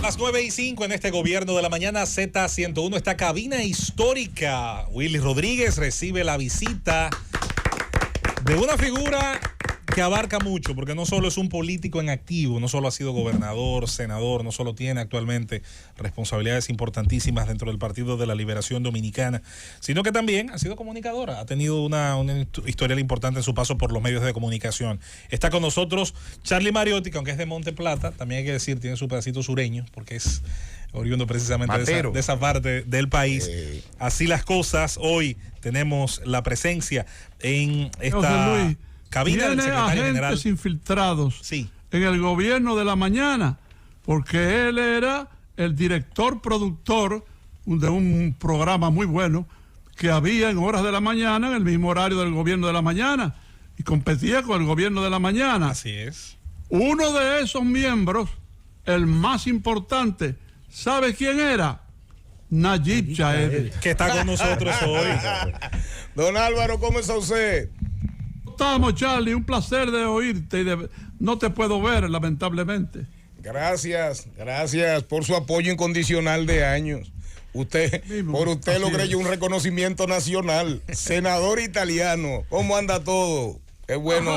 Las 9:05 en este gobierno de la mañana, Z101, esta cabina histórica. Willy Rodríguez recibe la visita de una figura que abarca mucho, porque no solo es un político en activo, no solo ha sido gobernador, senador, no solo tiene actualmente responsabilidades importantísimas dentro del Partido de la Liberación Dominicana, sino que también ha sido comunicadora, ha tenido una historial importante en su paso por los medios de comunicación. Está con nosotros Charlie Mariotti, que aunque es de Monte Plata, también hay que decir, tiene su pedacito sureño, porque es oriundo precisamente de esa parte del país. Así las cosas, hoy tenemos la presencia en esta cabina del secretario general. Agentes infiltrados en el gobierno de la mañana, porque él era el director productor de un programa muy bueno que había en horas de la mañana, en el mismo horario del gobierno de la mañana, y competía con el gobierno de la mañana. Así es. Uno de esos miembros, el más importante, ¿sabe quién era? Nayib Chaed, que está con nosotros hoy. Don Álvaro, ¿cómo está usted? Estamos, Charlie, un placer de oírte y no te puedo ver, lamentablemente. Gracias por su apoyo incondicional de años. Por usted logré yo un reconocimiento nacional. Senador italiano, ¿cómo anda todo? Qué bueno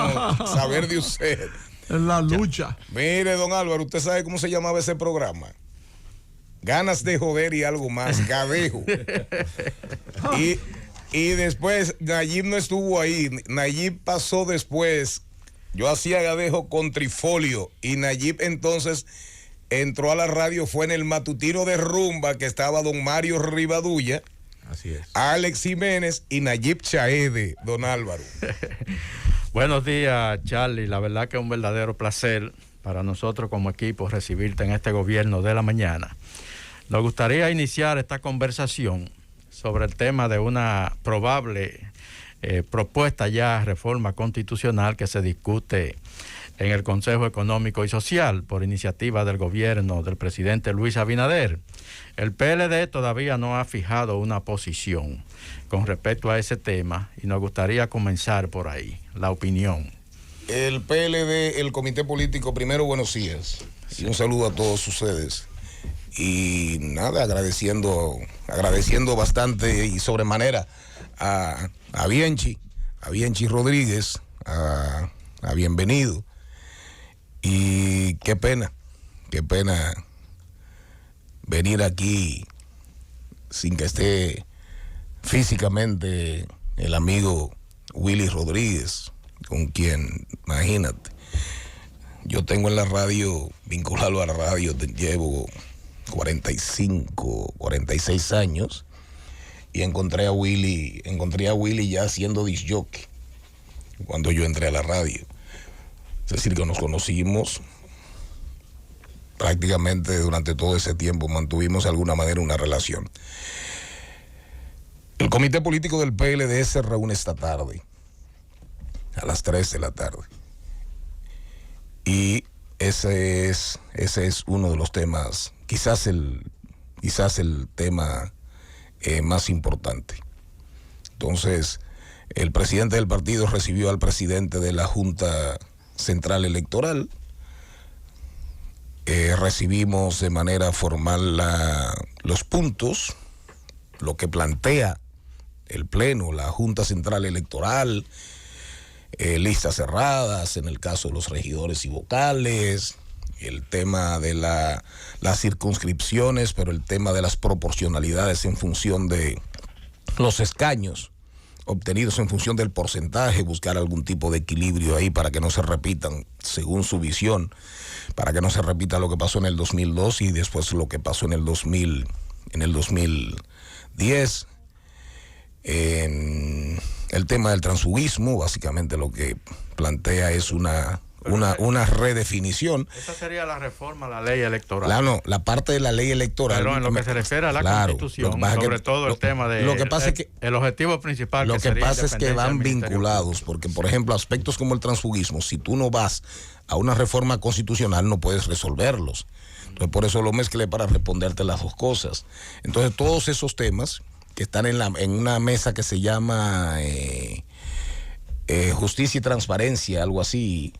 saber de usted. En la lucha. Mire, don Álvaro, ¿usted sabe cómo se llamaba ese programa? Ganas de joder y algo más, Gadejo. Y después Nayib no estuvo ahí, Nayib pasó después. Yo hacía Gadejo con Trifolio y Nayib entonces entró a la radio, fue en el matutino de Rumba, que estaba don Mario Rivadulla, así es, Alex Jiménez y Nayib Chaed, don Álvaro. Buenos días, Charlie, la verdad que es un verdadero placer para nosotros como equipo recibirte en este gobierno de la mañana. Nos gustaría iniciar esta conversación sobre el tema de una probable propuesta ya reforma constitucional que se discute en el Consejo Económico y Social por iniciativa del gobierno del presidente Luis Abinader. El PLD todavía no ha fijado una posición con respecto a ese tema y nos gustaría comenzar por ahí, la opinión. El PLD, el Comité Político, primero buenos días y un saludo a todos ustedes. Y nada, agradeciendo bastante y sobremanera a Bienchi Rodríguez, a Bienvenido. Y qué pena venir aquí sin que esté físicamente el amigo Willy Rodríguez, con quien, imagínate, yo tengo en la radio, vinculado a la radio, llevo 46 años, y encontré a Willy ya haciendo disc jockey cuando yo entré a la radio. Es decir, que nos conocimos prácticamente durante todo ese tiempo, mantuvimos de alguna manera una relación. El comité político del PLD se reúne esta tarde, a las 3 de la tarde. Y ese es uno de los temas, quizás el tema más importante. Entonces, el presidente del partido recibió al presidente de la Junta Central Electoral. Recibimos de manera formal los puntos, lo que plantea el Pleno, la Junta Central Electoral, listas cerradas en el caso de los regidores y vocales, el tema de las circunscripciones, pero el tema de las proporcionalidades en función de los escaños obtenidos en función del porcentaje, buscar algún tipo de equilibrio ahí para que no se repitan, según su visión, para que no se repita lo que pasó en el 2002 y después lo que pasó en el 2010. El tema del transfugismo, básicamente lo que plantea es una redefinición. Esa sería la reforma a la ley electoral. La parte de la ley electoral. Pero en lo que se refiere a la Constitución, sobre todo el tema de el objetivo principal. Lo que pasa es que van vinculados, porque por ejemplo aspectos como el transfugismo, si tú no vas a una reforma constitucional no puedes resolverlos. Entonces por eso lo mezclé para responderte las dos cosas. Entonces todos esos temas que están en una mesa que se llama Justicia y Transparencia, algo así,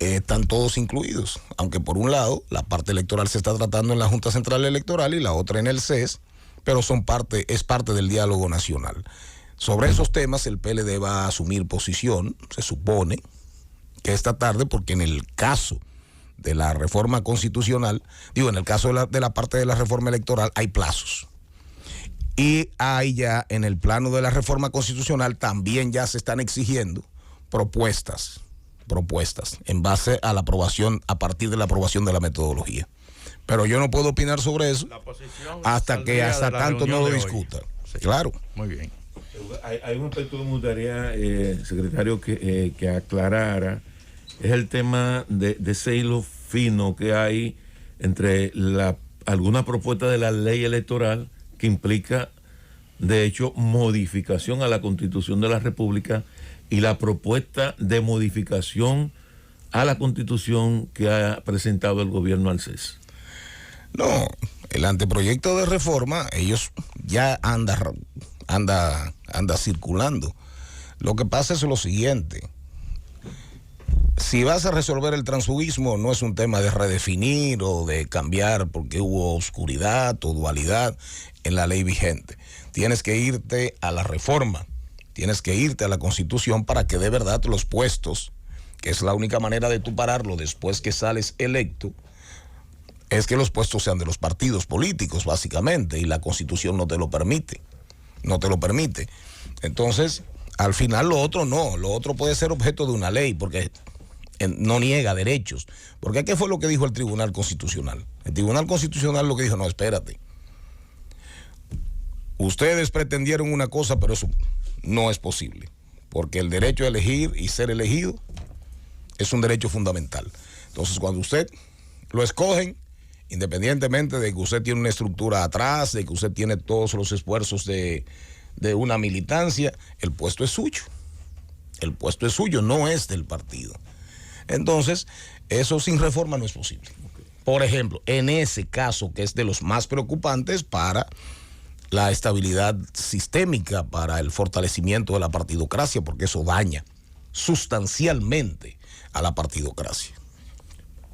están todos incluidos, aunque por un lado la parte electoral se está tratando en la Junta Central Electoral y la otra en el CES, pero es parte del diálogo nacional. Sobre esos temas el PLD va a asumir posición, se supone que esta tarde, porque en el caso de la reforma constitucional, en el caso de la parte de la reforma electoral hay plazos. Y hay ya en el plano de la reforma constitucional también ya se están exigiendo propuestas en base a la aprobación, a partir de la aprobación de la metodología. Pero yo no puedo opinar sobre eso hasta tanto no lo discuta. Sí. Claro. Muy bien. Hay un aspecto que me gustaría, secretario, que aclarara, es el tema de ese hilo fino que hay entre alguna propuesta de la ley electoral que implica, de hecho, modificación a la Constitución de la República y la propuesta de modificación a la Constitución que ha presentado el gobierno al CES. No, el anteproyecto de reforma, ellos ya anda circulando. Lo que pasa es lo siguiente: si vas a resolver el transfugismo, no es un tema de redefinir o de cambiar porque hubo oscuridad o dualidad en la ley vigente. Tienes que irte a la reforma, tienes que irte a la Constitución para que de verdad los puestos, que es la única manera de tú pararlo después que sales electo, es que los puestos sean de los partidos políticos, básicamente, y la Constitución no te lo permite. Entonces, al final lo otro no, lo otro puede ser objeto de una ley, porque no niega derechos. Porque ¿qué fue lo que dijo el Tribunal Constitucional? El Tribunal Constitucional lo que dijo: no, espérate. Ustedes pretendieron una cosa, pero eso no es posible, porque el derecho a elegir y ser elegido es un derecho fundamental. Entonces, cuando usted lo escogen, independientemente de que usted tiene una estructura atrás, de que usted tiene todos los esfuerzos de una militancia, el puesto es suyo. El puesto es suyo, no es del partido. Entonces, eso sin reforma no es posible. Por ejemplo, en ese caso, que es de los más preocupantes para la estabilidad sistémica, para el fortalecimiento de la partidocracia, porque eso daña sustancialmente a la partidocracia.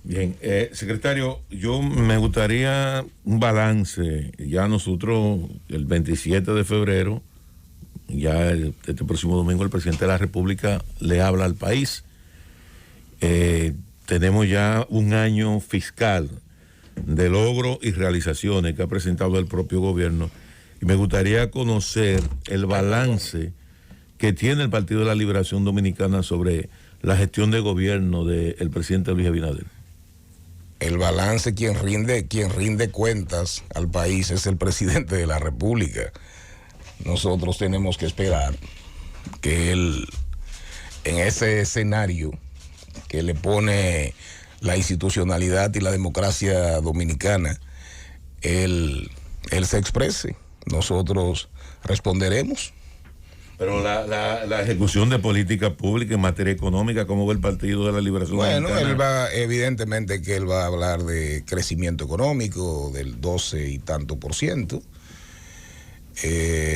Bien, secretario, yo me gustaría un balance. Ya nosotros, el 27 de febrero, ya este próximo domingo, el presidente de la República le habla al país. Tenemos ya un año fiscal de logros y realizaciones que ha presentado el propio gobierno, y me gustaría conocer el balance que tiene el Partido de la Liberación Dominicana sobre la gestión de gobierno del presidente Luis Abinader. El balance, quien rinde cuentas al país es el presidente de la República. Nosotros tenemos que esperar que él, en ese escenario que le pone la institucionalidad y la democracia dominicana, él se exprese. Nosotros responderemos. Pero la ejecución de política pública en materia económica, ¿cómo ve el Partido de la Liberación Dominicana? Evidentemente que él va a hablar de crecimiento económico del 12 y tanto %.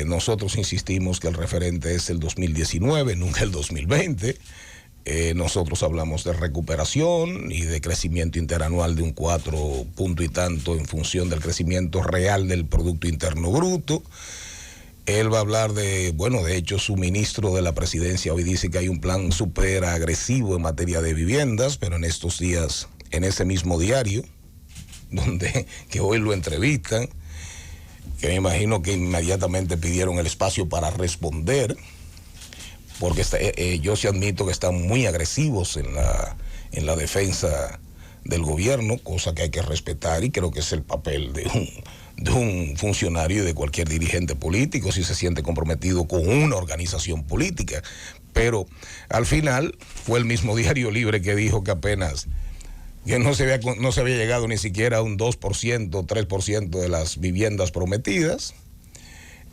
Nosotros insistimos que el referente es el 2019, nunca el 2020. Nosotros hablamos de recuperación y de crecimiento interanual de un 4 punto y tanto en función del crecimiento real del Producto Interno Bruto. Él va a hablar de hecho su ministro de la presidencia hoy dice que hay un plan súper agresivo en materia de viviendas, pero en estos días, en ese mismo diario, que hoy lo entrevistan, que me imagino que inmediatamente pidieron el espacio para responder, porque yo sí admito que están muy agresivos en la defensa del gobierno, cosa que hay que respetar, y creo que es el papel de un funcionario y de cualquier dirigente político si se siente comprometido con una organización política. Pero al final fue el mismo Diario Libre que dijo que apenas que no se había llegado ni siquiera a un 2%, 3% de las viviendas prometidas.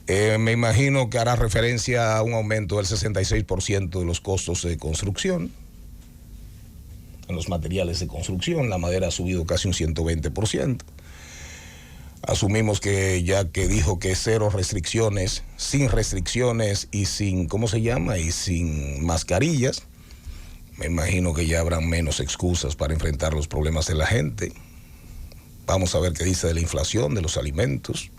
Me imagino que hará referencia a un aumento del 66% de los costos de construcción, en los materiales de construcción. La madera ha subido casi un 120%. Asumimos que ya que dijo que cero restricciones, sin restricciones y sin, ¿cómo se llama? Y sin mascarillas. Me imagino que ya habrán menos excusas para enfrentar los problemas de la gente. Vamos a ver qué dice de la inflación, de los alimentos,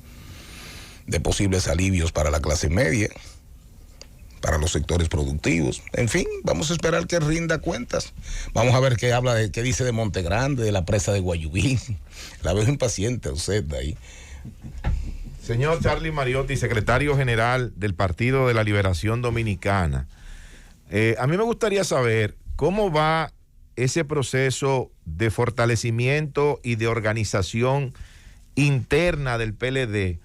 de posibles alivios para la clase media, para los sectores productivos. En fin, vamos a esperar que rinda cuentas. Vamos a ver qué dice de Monte Grande, de la presa de Guayubín. La veo impaciente a usted de ahí. Señor Charlie Mariotti, secretario general del Partido de la Liberación Dominicana. A mí me gustaría saber cómo va ese proceso de fortalecimiento y de organización interna del PLD,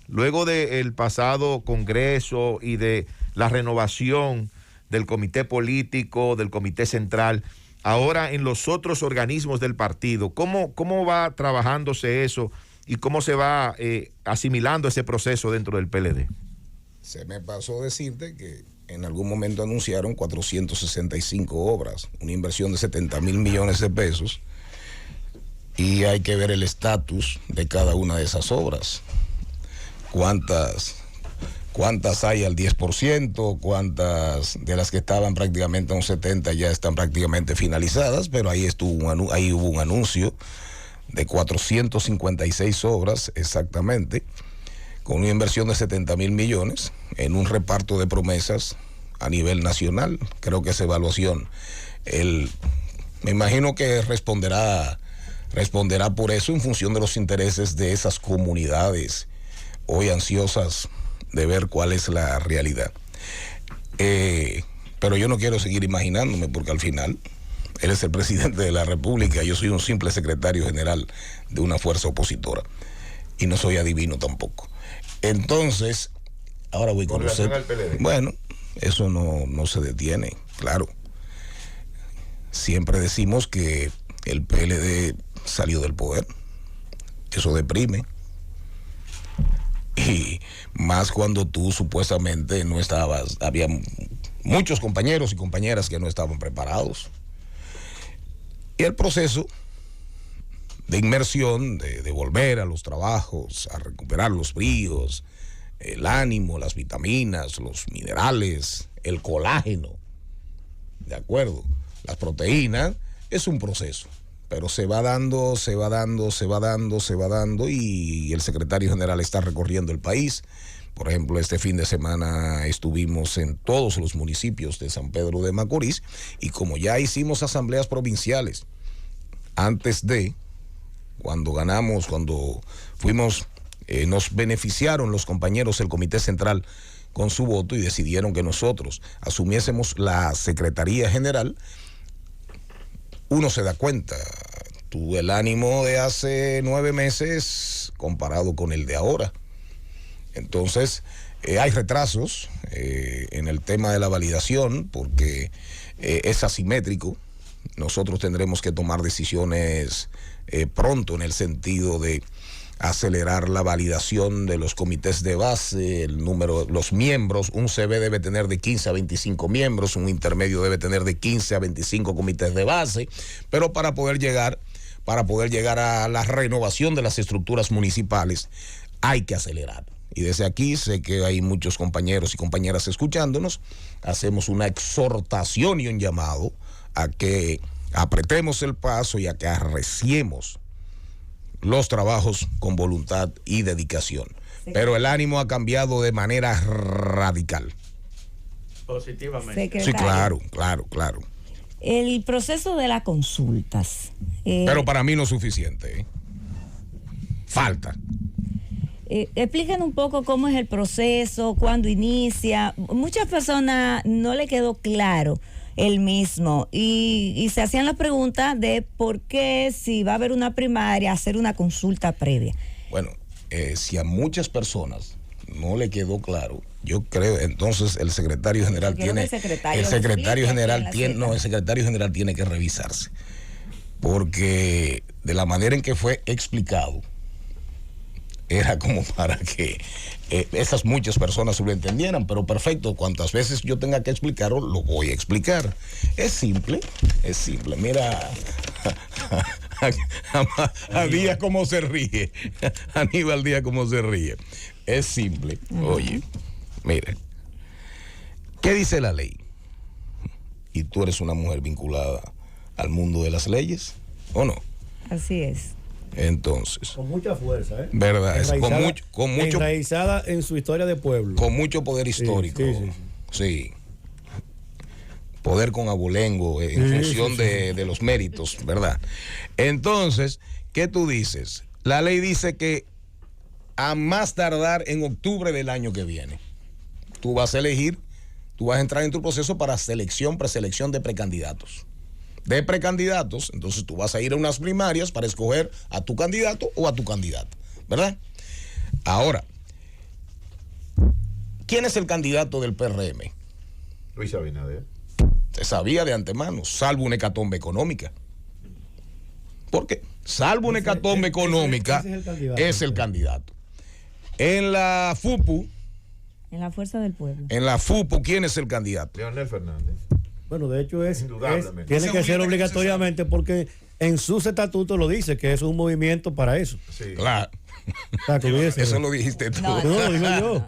luego del pasado Congreso y de la renovación del comité político, del comité central, ahora en los otros organismos del partido. ¿Cómo va trabajándose eso y cómo se va asimilando ese proceso dentro del PLD? Se me pasó decirte que en algún momento anunciaron 465 obras, una inversión de 70,000 millones de pesos, y hay que ver el estatus de cada una de esas obras. ¿Cuántas hay al 10%? ¿Cuántas de las que estaban prácticamente a un 70% ya están prácticamente finalizadas? Pero ahí hubo un anuncio de 456 obras exactamente, con una inversión de 70,000 millones en un reparto de promesas a nivel nacional. Creo que esa evaluación, me imagino que responderá por eso en función de los intereses de esas comunidades hoy ansiosas de ver cuál es la realidad. Pero yo no quiero seguir imaginándome, porque al final él es el presidente de la República, yo soy un simple secretario general de una fuerza opositora y no soy adivino tampoco. Entonces, ahora voy con usted. Bueno, eso no se detiene, claro. Siempre decimos que el PLD salió del poder. Eso deprime. Y más cuando tú supuestamente no estabas, había muchos compañeros y compañeras que no estaban preparados. Y el proceso de inmersión, de volver a los trabajos, a recuperar los bríos, el ánimo, las vitaminas, los minerales, el colágeno, ¿de acuerdo? Las proteínas, es un proceso, pero se va dando, y el secretario general está recorriendo el país. Por ejemplo, este fin de semana estuvimos en todos los municipios de San Pedro de Macorís, y como ya hicimos asambleas provinciales antes de, cuando fuimos, nos beneficiaron los compañeros del Comité Central con su voto y decidieron que nosotros asumiésemos la Secretaría General. Uno se da cuenta, el ánimo de hace 9 meses comparado con el de ahora. Entonces, hay retrasos en el tema de la validación, porque es asimétrico. Nosotros tendremos que tomar decisiones pronto, en el sentido de acelerar la validación de los comités de base, el número, los miembros. Un CB debe tener de 15 a 25 miembros, un intermedio debe tener de 15 a 25 comités de base, pero para poder llegar a la renovación de las estructuras municipales hay que acelerar. Y desde aquí, sé que hay muchos compañeros y compañeras escuchándonos, hacemos una exhortación y un llamado a que apretemos el paso y a que arreciemos los trabajos con voluntad y dedicación. Sí. Pero el ánimo ha cambiado de manera radical. Positivamente. Secretario. Sí, claro. El proceso de las consultas. Pero para mí no es suficiente. Falta. Expliquen un poco cómo es el proceso, cuándo inicia. Muchas personas no le quedó claro el mismo y se hacían la pregunta de por qué, si va a haber una primaria, hacer una consulta previa. Bueno, si a muchas personas no le quedó claro, yo creo entonces el secretario general el secretario general tiene que revisarse, porque de la manera en que fue explicado era como para que esas muchas personas lo entendieran. Pero perfecto, cuantas veces yo tenga que explicarlo, lo voy a explicar. Es simple. Mira a Díaz cómo se ríe, Aníbal Díaz cómo se ríe. Es simple. Oye, mire, ¿qué dice la ley? y tú eres una mujer vinculada al mundo de las leyes, ¿o no? Así es. Entonces, con mucha fuerza, ¿eh? ¿Verdad? Con mucho enraizada en su historia de pueblo. Con mucho poder histórico. Sí. Poder con abolengo en función de los méritos, ¿verdad? Entonces, ¿qué tú dices? La ley dice que a más tardar en octubre del año que viene, tú vas a entrar en tu proceso para preselección de precandidatos. De precandidatos, entonces tú vas a ir a unas primarias para escoger a tu candidato o a tu candidata, ¿verdad? Ahora, ¿quién es el candidato del PRM? Luis Abinader. Se sabía de antemano, salvo una hecatombe económica. ¿Por qué? Salvo una hecatombe económica, es el candidato. En la FUPU. En la Fuerza del Pueblo. En la FUPU, ¿quién es el candidato? Leonel Fernández. Bueno, de hecho tiene que ser obligatoriamente porque en sus estatutos lo dice que es un movimiento para eso. Sí. Claro. Eso lo dijiste tú. No, lo digo yo.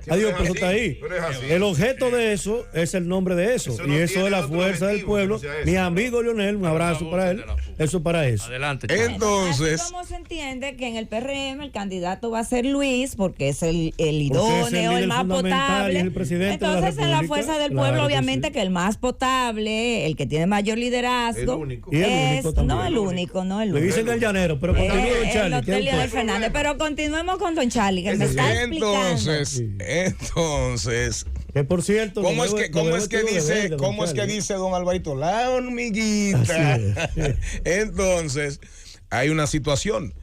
Adiós, pero eso está ahí. El objeto de eso es el nombre de eso. Y eso es la Fuerza del Pueblo. Mi amigo Leonel, un abrazo para él. Eso para eso. Adelante. Entonces, ¿cómo se entiende que en el PRM el candidato va a ser Luis porque es el idóneo, el más potable? Entonces en la Fuerza del Pueblo, obviamente que el más potable, el que tiene mayor liderazgo, el único. No el único. Le dicen el llanero, pero continúe don Charlie. Fernández, pero continuemos con don Charlie, que me está explicando. Entonces, que por cierto, ¿cómo es que dice don Alvarito? La hormiguita. Entonces, hay una situación.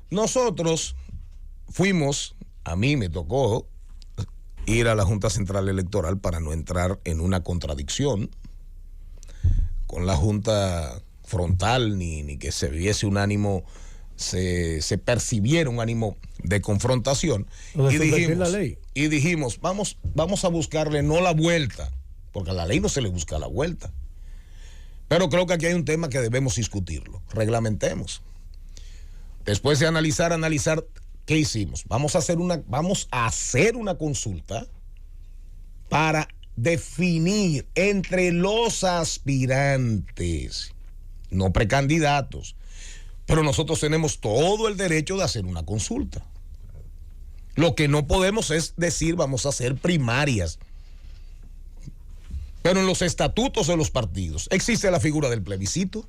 Nosotros a mí me tocó ir a la Junta Central Electoral para no entrar en una contradicción con la Junta frontal, ni que se viese un ánimo, se percibiera un ánimo de confrontación. Y dijimos, vamos a buscarle no la vuelta, porque a la ley no se le busca la vuelta. Pero creo que aquí hay un tema que debemos discutirlo. Reglamentemos. Después de analizar, ¿qué hicimos? Vamos a hacer una consulta para definir entre los aspirantes, no precandidatos. Pero nosotros tenemos todo el derecho de hacer una consulta. Lo que no podemos es decir vamos a hacer primarias. Pero en los estatutos de los partidos existe la figura del plebiscito.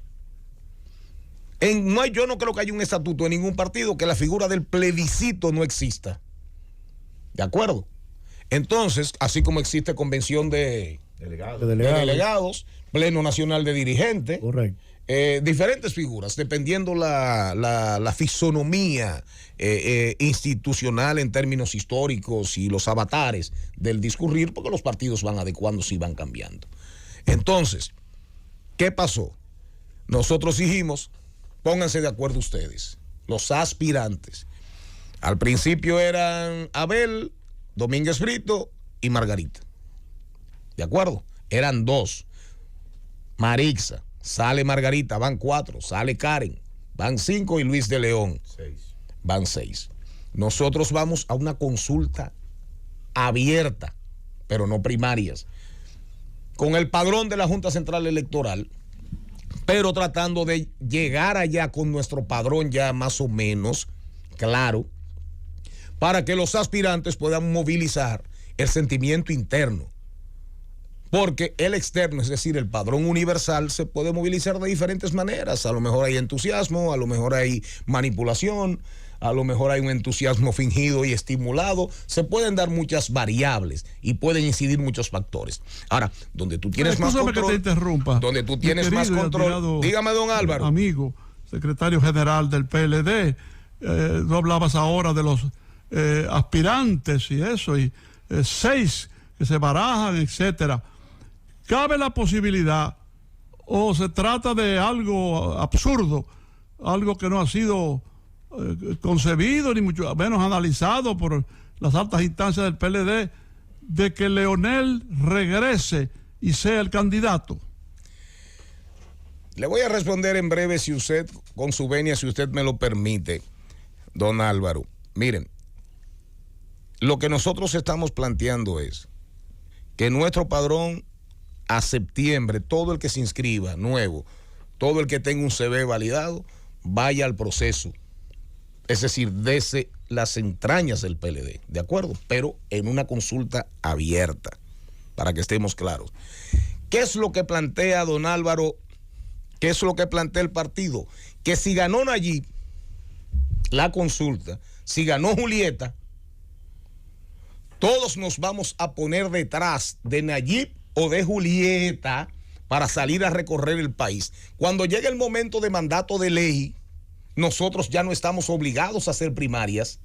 Yo no creo que haya un estatuto en ningún partido que la figura del plebiscito no exista. ¿De acuerdo? Entonces, así como existe convención de delegados, pleno nacional de dirigentes, correcto. Diferentes figuras, dependiendo la fisonomía institucional en términos históricos y los avatares del discurrir, porque los partidos van adecuándose y van cambiando. Entonces, ¿qué pasó? Nosotros dijimos, pónganse de acuerdo ustedes, los aspirantes. Al principio eran Abel, Domínguez Brito y Margarita. ¿De acuerdo? Eran 2. Marixa. Sale Margarita, van 4, sale Karen, van 5 y Luis de León, 6. Van 6. Nosotros vamos a una consulta abierta, pero no primarias, con el padrón de la Junta Central Electoral, pero tratando de llegar allá con nuestro padrón ya más o menos claro, para que los aspirantes puedan movilizar el sentimiento interno. Porque el externo, es decir, el padrón universal, se puede movilizar de diferentes maneras. A lo mejor hay entusiasmo, a lo mejor hay manipulación, a lo mejor hay un entusiasmo fingido y estimulado. Se pueden dar muchas variables y pueden incidir muchos factores. Ahora, donde tú tienes más control... que te interrumpa. Donde tú tienes más control... Dígame, don Álvaro. Amigo, secretario general del PLD, tú hablabas ahora de los aspirantes y eso, y 6 que se barajan, etcétera. ¿Cabe la posibilidad o se trata de algo absurdo, algo que no ha sido concebido ni mucho menos analizado por las altas instancias del PLD, de que Leonel regrese y sea el candidato? Le voy a responder en breve, si usted, con su venia, si usted me lo permite, don Álvaro. Miren, lo que nosotros estamos planteando es que nuestro padrón a septiembre, todo el que se inscriba nuevo, todo el que tenga un CV validado, vaya al proceso. Es decir, desde las entrañas del PLD, ¿de acuerdo? Pero en una consulta abierta, para que estemos claros. ¿Qué es lo que plantea don Álvaro? ¿Qué es lo que plantea el partido? Que si ganó Nayib la consulta, si ganó Julieta, todos nos vamos a poner detrás de Nayib o de Julieta para salir a recorrer el país. Cuando llegue el momento de mandato de ley, nosotros ya no estamos obligados a hacer primarias,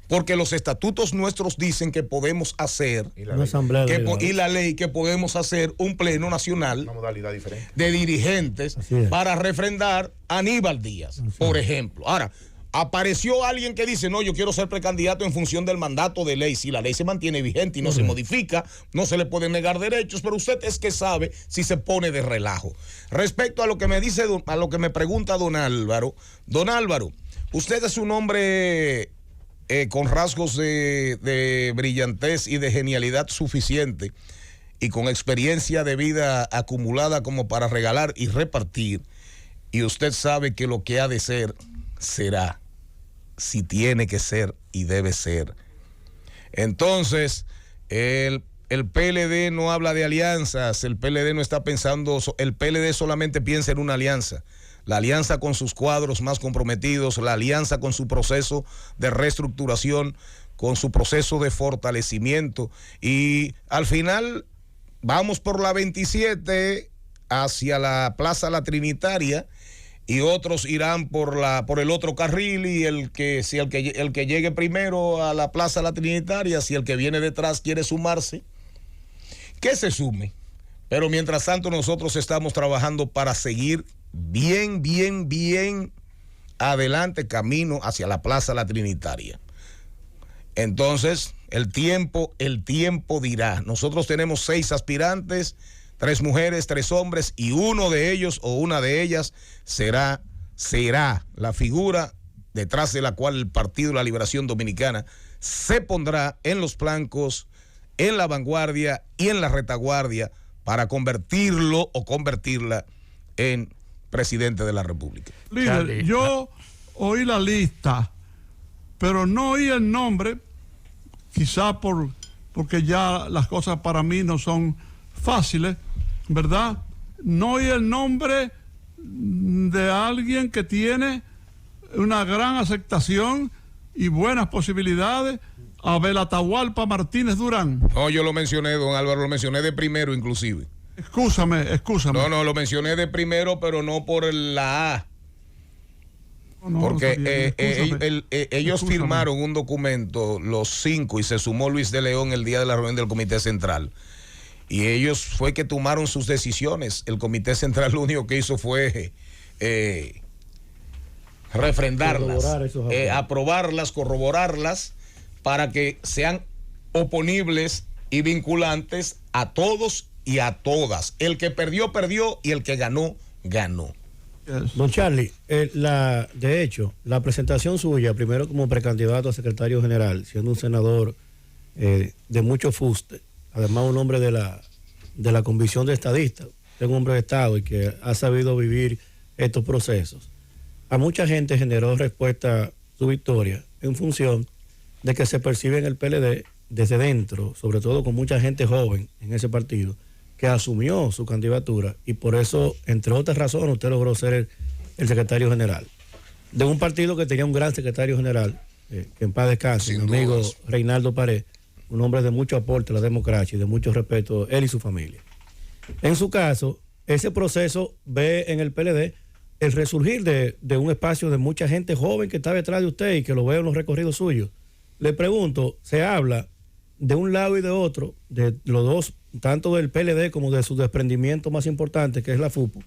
porque los estatutos nuestros dicen que podemos hacer, y la ley que podemos hacer un pleno nacional, una modalidad diferente, de dirigentes para refrendar a Aníbal Díaz, por ejemplo. Ahora, apareció alguien que dice, no, yo quiero ser precandidato en función del mandato de ley. Si la ley se mantiene vigente y no se modifica, no se le pueden negar derechos, pero usted es que sabe si se pone de relajo. Respecto a lo que me dice, a lo que me pregunta don Álvaro, usted es un hombre con rasgos de brillantez y de genialidad suficiente y con experiencia de vida acumulada como para regalar y repartir, y usted sabe que lo que ha de ser, será, si tiene que ser y debe ser. Entonces, el PLD no habla de alianzas, el PLD no está pensando, el PLD solamente piensa en una alianza. La alianza con sus cuadros más comprometidos, la alianza con su proceso de reestructuración, con su proceso de fortalecimiento, y al final vamos por la 27 hacia la Plaza La Trinitaria, y otros irán por el otro carril, y el que llegue primero a la Plaza La Trinitaria, si el que viene detrás quiere sumarse, que se sume. Pero mientras tanto nosotros estamos trabajando para seguir bien adelante, camino hacia la Plaza La Trinitaria. Entonces, el tiempo dirá. Nosotros tenemos 6 aspirantes, 3 mujeres, 3 hombres, y uno de ellos o una de ellas será la figura detrás de la cual el Partido de la Liberación Dominicana se pondrá en los flancos, en la vanguardia y en la retaguardia para convertirlo o convertirla en presidente de la República. Líder, yo oí la lista, pero no oí el nombre, quizá porque ya las cosas para mí no son fáciles, ¿verdad? No oí el nombre de alguien que tiene una gran aceptación y buenas posibilidades, Abel Atahualpa Martínez Durán. No, yo lo mencioné, don Álvaro, lo mencioné de primero inclusive. Excúsame. No, lo mencioné de primero, pero no por la A. Porque ellos firmaron un documento, los 5, y se sumó Luis de León el día de la reunión del Comité Central. Y ellos fue que tomaron sus decisiones. El Comité Central lo único que hizo fue refrendarlas, aprobarlas, corroborarlas, para que sean oponibles y vinculantes a todos y a todas. El que perdió, perdió, y el que ganó, ganó. Don Charlie, de hecho, la presentación suya, primero como precandidato a secretario general, siendo un senador de mucho fuste, además un hombre de la convicción de estadista, un hombre de Estado y que ha sabido vivir estos procesos. A mucha gente generó respuesta su victoria en función de que se percibe en el PLD desde dentro, sobre todo con mucha gente joven en ese partido, que asumió su candidatura, y por eso, entre otras razones, usted logró ser el secretario general de un partido que tenía un gran secretario general, que en paz descanse, mi amigo Reinaldo Pared, un hombre de mucho aporte a la democracia y de mucho respeto, él y su familia. En su caso, ese proceso ve en el PLD el resurgir de un espacio de mucha gente joven que está detrás de usted y que lo veo en los recorridos suyos. Le pregunto, se habla de un lado y de otro, de los dos, tanto del PLD como de su desprendimiento más importante, que es la FUPU,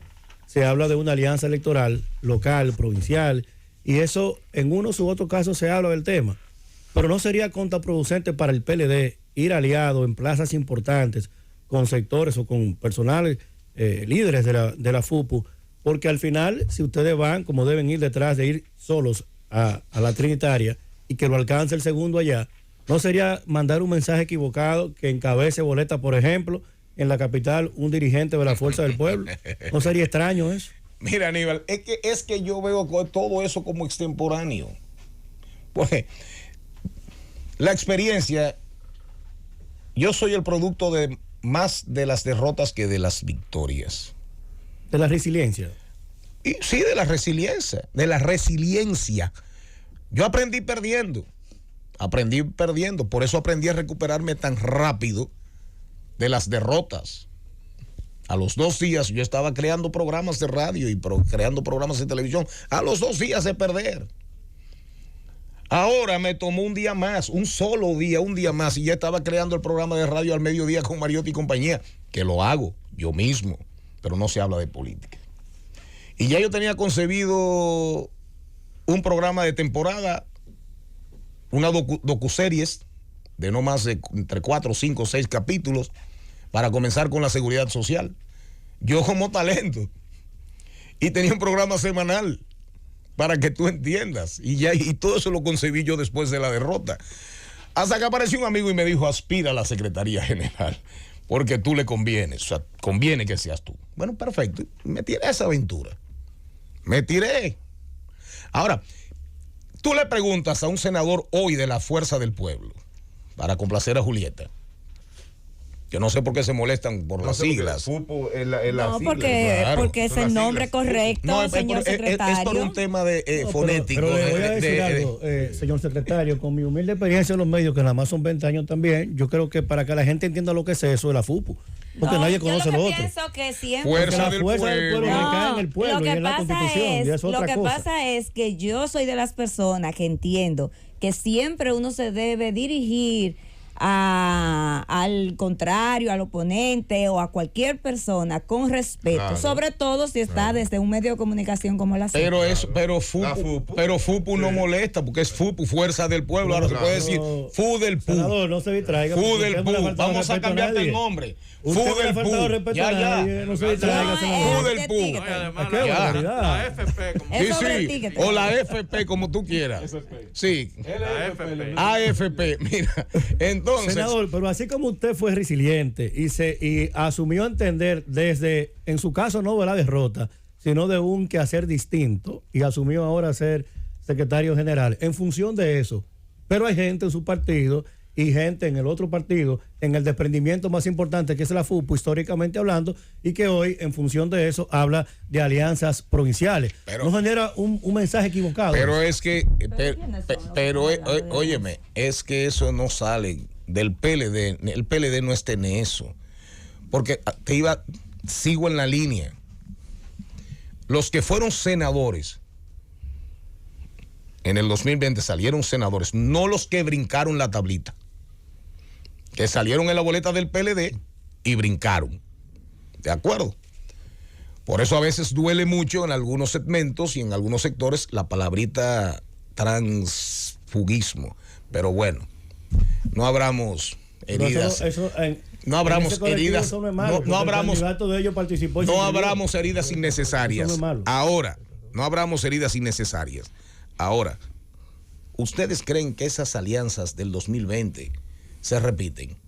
se habla de una alianza electoral local, provincial, y eso en unos u otros casos se habla del tema. Pero no sería contraproducente para el PLD ir aliado en plazas importantes con sectores o con personales líderes de la FUPU, porque al final, si ustedes van como deben ir detrás de ir solos a la Trinitaria y que lo alcance el segundo allá, ¿no sería mandar un mensaje equivocado que encabece boleta, por ejemplo, en la capital un dirigente de la Fuerza del Pueblo. ¿No sería extraño eso? Mira, Aníbal, es que yo veo todo eso como extemporáneo. Pues la experiencia, yo soy el producto de más de las derrotas que de las victorias. De la resiliencia. Y sí, de la resiliencia. Yo aprendí perdiendo, por eso aprendí a recuperarme tan rápido de las derrotas. A los 2 días yo estaba creando programas de radio y creando programas de televisión. A los 2 días de perder. Ahora me tomó un día más, un día más, y ya estaba creando el programa de radio al mediodía con Mariotti y compañía, que lo hago yo mismo, pero no se habla de política. Y ya yo tenía concebido un programa de temporada, una docuseries de no más de entre 4, 5, 6 capítulos, para comenzar con la seguridad social. Yo como talento. Y tenía un programa semanal, para que tú entiendas. Y todo eso lo concebí yo después de la derrota. Hasta que apareció un amigo y me dijo, aspira a la Secretaría General, porque tú le convienes, o sea, conviene que seas tú. Bueno, perfecto. Me tiré a esa aventura. Me tiré. Ahora, tú le preguntas a un senador hoy de la Fuerza del Pueblo, para complacer a Julieta, que no sé por qué se molestan por las siglas. No, porque es el nombre correcto, señor secretario. Es por un tema de fonético. Pero le voy a decir algo, señor secretario, con mi humilde experiencia en los medios, que nada más son 20 años también, yo creo que para que la gente entienda lo que es eso de la FUPU, porque nadie conoce lo otro. Pienso que siempre Fuerza del Pueblo recae en el pueblo y en la Constitución. Lo que pasa es que yo soy de las personas que entiendo que siempre uno se debe dirigir al contrario, al oponente o a cualquier persona con respeto, claro, sobre todo si está desde un medio de comunicación como la CEP. Pero FUPU no molesta, porque es FUPU, Fuerza del Pueblo. Ahora se puede decir FU del PU. Senador, no se distraiga. FU del PU. Vamos a cambiarte el nombre. FU del PU. Ya. No se distraiga, FU del PU. La FP. O la FP, como tú quieras. Sí. AFP. Mira. Entonces, senador, pero así como usted fue resiliente y asumió a entender desde, en su caso no de la derrota, sino de un quehacer distinto, y asumió ahora ser secretario general, en función de eso. Pero hay gente en su partido y gente en el otro partido, en el desprendimiento más importante, que es la FUPU, históricamente hablando, y que hoy, en función de eso, habla de alianzas provinciales. Pero, no genera un mensaje equivocado. Pero es que, óyeme, es que eso no sale del PLD. El PLD no está en eso. Porque sigo en la línea. Los que fueron senadores en el 2020 salieron senadores, no los que brincaron la tablita, que salieron en la boleta del PLD y brincaron. ¿De acuerdo? Por eso a veces duele mucho en algunos segmentos y en algunos sectores la palabrita transfugismo. Pero bueno, no abramos heridas. No abramos heridas. No abramos heridas innecesarias. Ahora, no abramos heridas innecesarias. Ahora, ¿ustedes creen que esas alianzas del 2020 se repiten?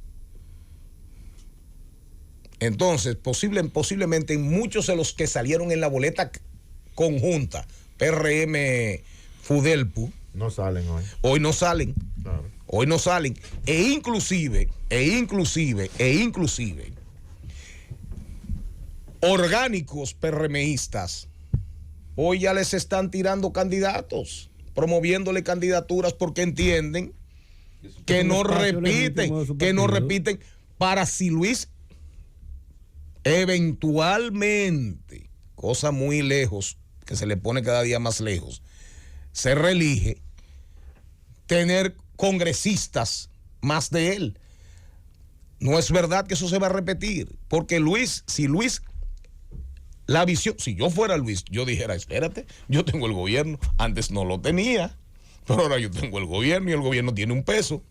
Entonces, posiblemente muchos de los que salieron en la boleta conjunta, PRM, Fudelpu, no salen hoy. Hoy no salen. Claro. Hoy no salen. E inclusive, orgánicos PRMistas, hoy ya les están tirando candidatos, promoviéndole candidaturas porque entienden que no repiten para si Luis eventualmente, cosa muy lejos, que se le pone cada día más lejos, se reelige, tener congresistas más de él. No es verdad que eso se va a repetir, porque la visión, si yo fuera Luis, yo dijera, espérate, yo tengo el gobierno, antes no lo tenía, pero ahora yo tengo el gobierno y el gobierno tiene un peso.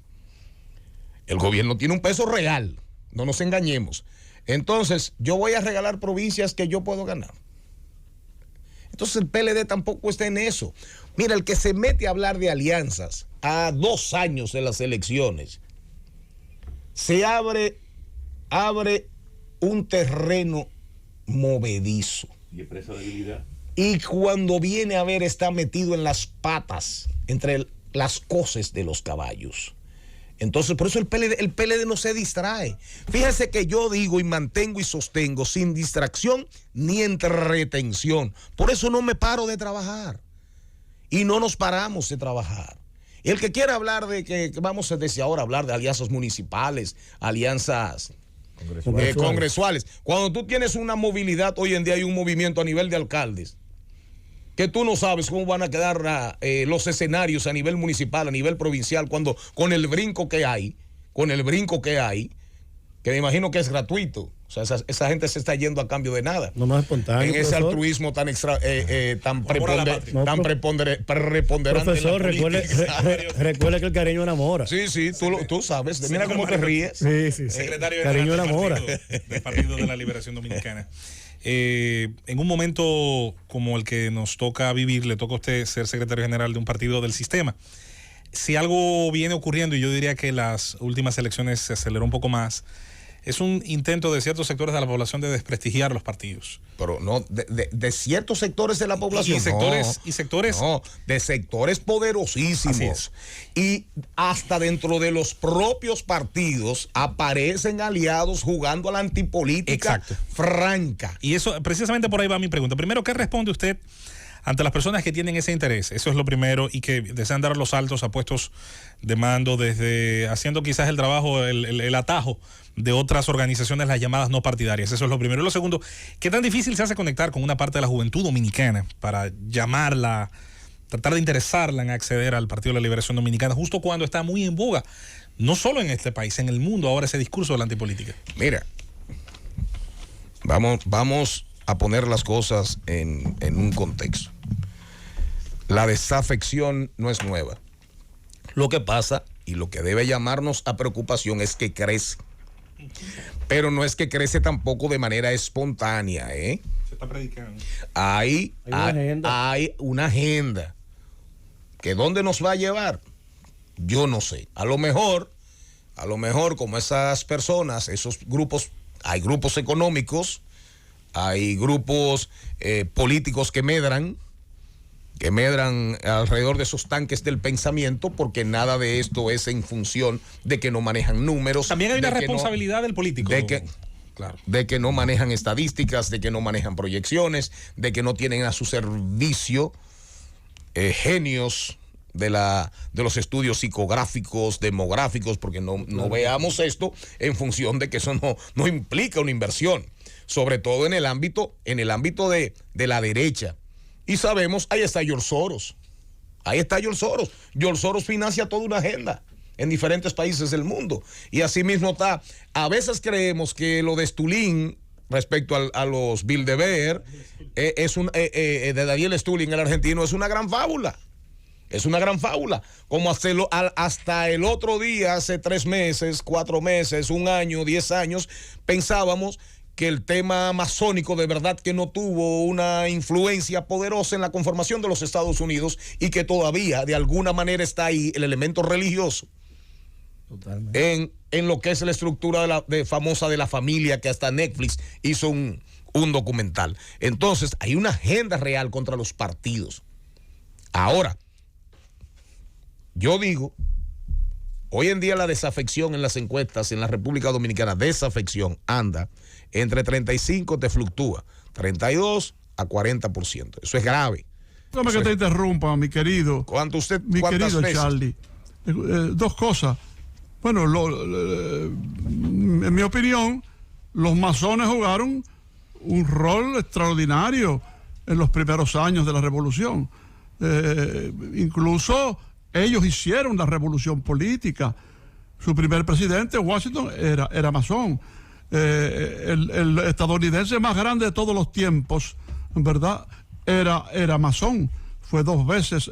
El gobierno tiene un peso real, no nos engañemos. Entonces, yo voy a regalar provincias que yo puedo ganar. Entonces el PLD tampoco está en eso. Mira, el que se mete a hablar de alianzas a 2 años de las elecciones, se abre un terreno movedizo. ¿Y expresa debilidad? Y cuando viene a ver, está metido en las patas, entre las coces de los caballos. Entonces, por eso el PLD no se distrae. Fíjese que yo digo y mantengo y sostengo sin distracción ni entretención. Por eso no me paro de trabajar. Y no nos paramos de trabajar. El que quiera hablar de que vamos desde ahora a hablar de alianzas municipales, alianzas congresuales. Cuando tú tienes una movilidad, hoy en día hay un movimiento a nivel de alcaldes, que tú no sabes cómo van a quedar los escenarios a nivel municipal, a nivel provincial, cuando con el brinco que hay, que me imagino que es gratuito. O sea, esa gente se está yendo a cambio de nada. No más espontáneo. En ese profesor. Altruismo tan preponderante. Profesor, recuerde que el cariño enamora. Sí, tú sabes. Mira cómo te ríes. Sí. Secretario Cariño general enamora. del Partido de la Liberación Dominicana. En un momento como el que nos toca vivir, le toca a usted ser secretario general de un partido del sistema. Si algo viene ocurriendo, y yo diría que las últimas elecciones se aceleró un poco más, es un intento de ciertos sectores de la población de desprestigiar los partidos. Pero no, de ciertos sectores de la población. Y sectores. No, de sectores poderosísimos. Y hasta dentro de los propios partidos aparecen aliados jugando a la antipolítica franca. Y eso, precisamente por ahí va mi pregunta. Primero, ¿qué responde usted ante las personas que tienen ese interés? Eso es lo primero, y que desean dar los saltos a puestos de mando, desde haciendo quizás el trabajo, el atajo de otras organizaciones, las llamadas no partidarias. Eso es lo primero. Y lo segundo, ¿qué tan difícil se hace conectar con una parte de la juventud dominicana para llamarla, tratar de interesarla en acceder al Partido de la Liberación Dominicana, justo cuando está muy en boga, no solo en este país, en el mundo, ahora ese discurso de la antipolítica? Mira, vamos a poner las cosas en un contexto. La desafección no es nueva. Lo que pasa y lo que debe llamarnos a preocupación es que crece. Pero no es que crece tampoco de manera espontánea, ¿eh? Se está predicando. Hay una agenda. ¿Que dónde nos va a llevar? Yo no sé. A lo mejor, como esas personas, esos grupos, hay grupos económicos, hay grupos políticos que medran alrededor de esos tanques del pensamiento, porque nada de esto es en función de que no manejan números. También hay una responsabilidad del político. De que no manejan estadísticas, de que no manejan proyecciones, de que no tienen a su servicio genios de los estudios psicográficos, demográficos, porque no veamos esto en función de que eso no implica una inversión, sobre todo en el ámbito de la derecha. Y sabemos, ahí está George Soros. George Soros financia toda una agenda en diferentes países del mundo. Y así mismo está. A veces creemos que lo de Stulin respecto a los Bilderberg de Daniel Stulin, el argentino, es una gran fábula. Es una gran fábula. Como hasta el otro día, hace 3 meses, 4 meses, 1 año, 10 años, pensábamos que el tema masónico de verdad que no tuvo una influencia poderosa en la conformación de los Estados Unidos, y que todavía de alguna manera está ahí el elemento religioso. Totalmente. En lo que es la estructura famosa de la familia, que hasta Netflix hizo un documental. Entonces hay una agenda real contra los partidos. Ahora, yo digo, hoy en día la desafección en las encuestas en la República Dominicana, desafección anda entre 35, te fluctúa, 32 a 40%. Eso es grave. Déjame que te interrumpa, mi querido. ¿Cuántas querido veces? Charlie. 2 cosas. Bueno, en mi opinión, los masones jugaron un rol extraordinario en los primeros años de la revolución. Incluso ellos hicieron la revolución política. Su primer presidente, Washington, era masón. El estadounidense más grande de todos los tiempos, ¿verdad? Era masón. Fue 2 veces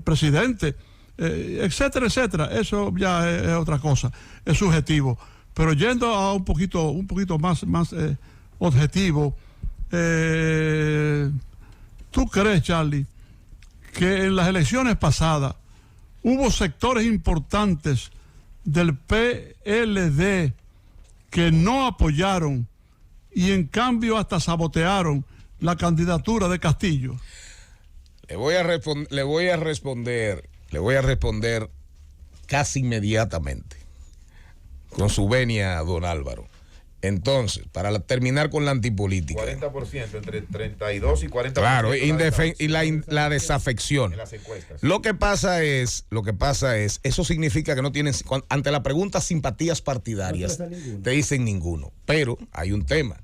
presidente, etcétera, etcétera. Eso ya es otra cosa, es subjetivo. Pero yendo a un poquito más objetivo, ¿tú crees, Charlie, que en las elecciones pasadas hubo sectores importantes del PLD que no apoyaron y en cambio hasta sabotearon la candidatura de Castillo? Le voy a responder casi inmediatamente, con su venia, don Álvaro. Entonces, para terminar con la antipolítica. 40%, entre 32 y 40%. Claro, la desafección. En las encuestas. Lo que pasa es, eso significa que no tienen, ante la pregunta simpatías partidarias, te dicen ninguno. Pero hay un tema,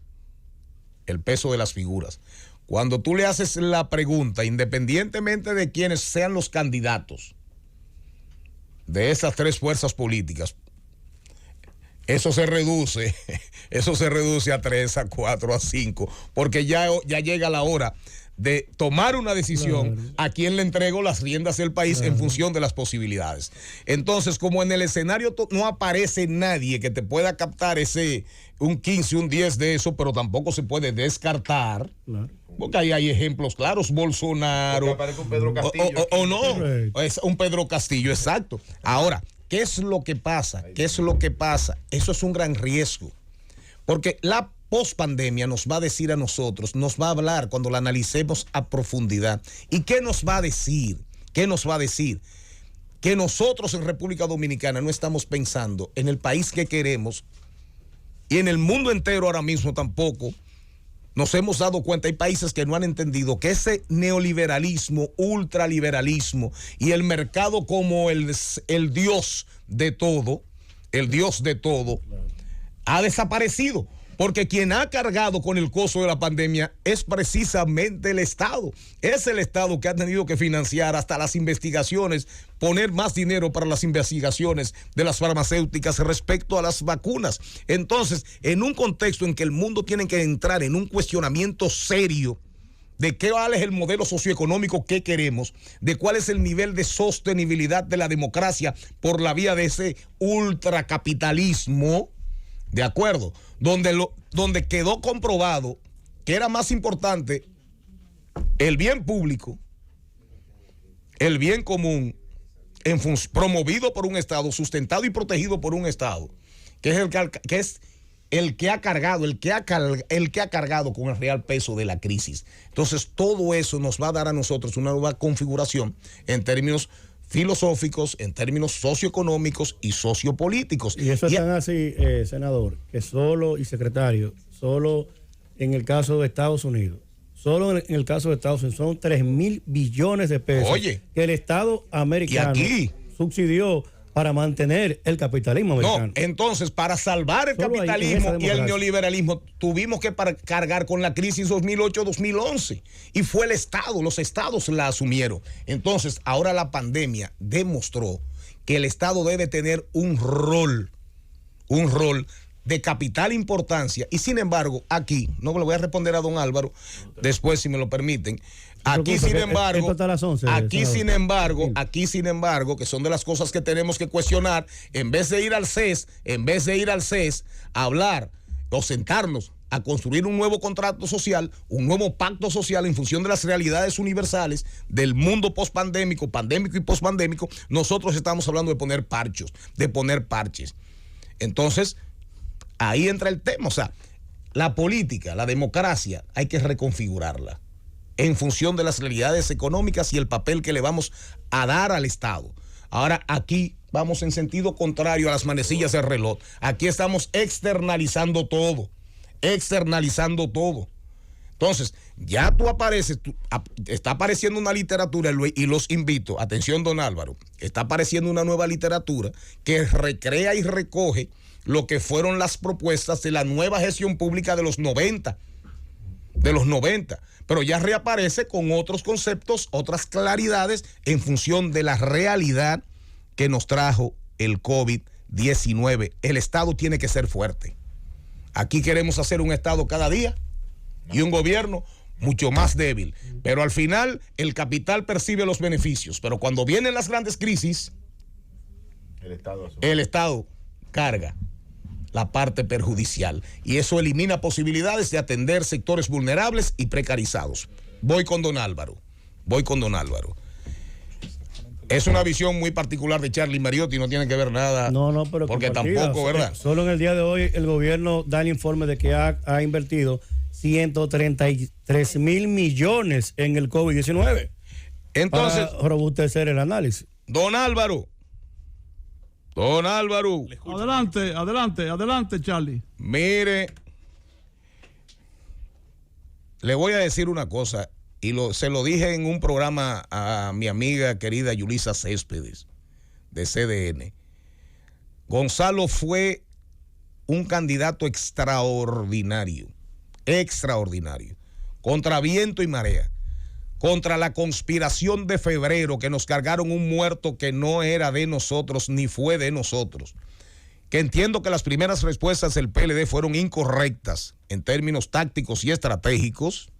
el peso de las figuras. Cuando tú le haces la pregunta, independientemente de quiénes sean los candidatos de esas tres fuerzas políticas, eso se reduce a 3, a 4, a 5, porque ya llega la hora de tomar una decisión, claro, a quién le entrego las riendas del país, claro, en función de las posibilidades. Entonces, como en el escenario no aparece nadie que te pueda captar un 15, un 10 de eso, pero tampoco se puede descartar, claro, porque ahí hay ejemplos claros, Bolsonaro, aparece un Pedro Castillo, o no, es un Pedro Castillo, exacto. Ahora, ¿qué es lo que pasa? Eso es un gran riesgo, porque la pospandemia nos va a decir a nosotros, nos va a hablar cuando la analicemos a profundidad. ¿Y qué nos va a decir? Que nosotros en República Dominicana no estamos pensando en el país que queremos, y en el mundo entero ahora mismo tampoco nos hemos dado cuenta. Hay países que no han entendido que ese neoliberalismo, ultraliberalismo y el mercado como el dios de todo, ha desaparecido. Porque quien ha cargado con el costo de la pandemia es precisamente el Estado. Es el Estado que ha tenido que financiar hasta las investigaciones, poner más dinero para las investigaciones de las farmacéuticas respecto a las vacunas. Entonces, en un contexto en que el mundo tiene que entrar en un cuestionamiento serio de cuál es el modelo socioeconómico que queremos, de cuál es el nivel de sostenibilidad de la democracia por la vía de ese ultracapitalismo, ¿de acuerdo? Donde quedó comprobado que era más importante el bien público, el bien común, promovido por un Estado, sustentado y protegido por un Estado, que es el que ha cargado con el real peso de la crisis. Entonces, todo eso nos va a dar a nosotros una nueva configuración en términos filosóficos, en términos socioeconómicos y sociopolíticos. Y eso es tan así, senador, que solo en el caso de Estados Unidos, solo en el caso de Estados Unidos son 3,000 billones de pesos, oye, que el Estado americano subsidió para mantener el capitalismo americano. No, entonces, para salvar el capitalismo y el neoliberalismo, tuvimos que cargar con la crisis 2008-2011. Y fue el Estado, los estados la asumieron. Entonces, ahora la pandemia demostró que el Estado debe tener un rol de capital importancia. Y sin embargo, aquí, no le voy a responder a don Álvaro, después si me lo permiten. Aquí, sin embargo, que son de las cosas que tenemos que cuestionar, en vez de ir al CES a hablar o sentarnos a construir un nuevo contrato social, un nuevo pacto social en función de las realidades universales del mundo pospandémico, pandémico y pospandémico, nosotros estamos hablando de poner parches. Entonces, ahí entra el tema. O sea, la política, la democracia, hay que reconfigurarla en función de las realidades económicas y el papel que le vamos a dar al Estado. Ahora, aquí vamos en sentido contrario a las manecillas del reloj. Aquí estamos externalizando todo. Entonces, ya está apareciendo una literatura, y los invito, atención don Álvaro, está apareciendo una nueva literatura que recrea y recoge lo que fueron las propuestas de la nueva gestión pública de los 90, pero ya reaparece con otros conceptos, otras claridades en función de la realidad que nos trajo el COVID-19. El Estado tiene que ser fuerte. Aquí queremos hacer un Estado cada día y un gobierno mucho más débil, pero al final el capital percibe los beneficios, pero cuando vienen las grandes crisis, el Estado carga la parte perjudicial y eso elimina posibilidades de atender sectores vulnerables y precarizados. Voy con don Álvaro. Es una visión muy particular de Charlie Mariotti, no tiene que ver nada. No, pero porque tampoco, ¿verdad? Solo en el día de hoy el gobierno da el informe de que ha invertido 133 mil millones en el COVID-19. Entonces, para robustecer el análisis. Don Álvaro. Adelante, Charlie. Mire, le voy a decir una cosa, y se lo dije en un programa a mi amiga querida Yulisa Céspedes, de CDN. Gonzalo fue un candidato extraordinario, contra viento y marea, contra la conspiración de febrero, que nos cargaron un muerto que no era de nosotros ni fue de nosotros. Que entiendo que las primeras respuestas del PLD fueron incorrectas en términos tácticos y estratégicos,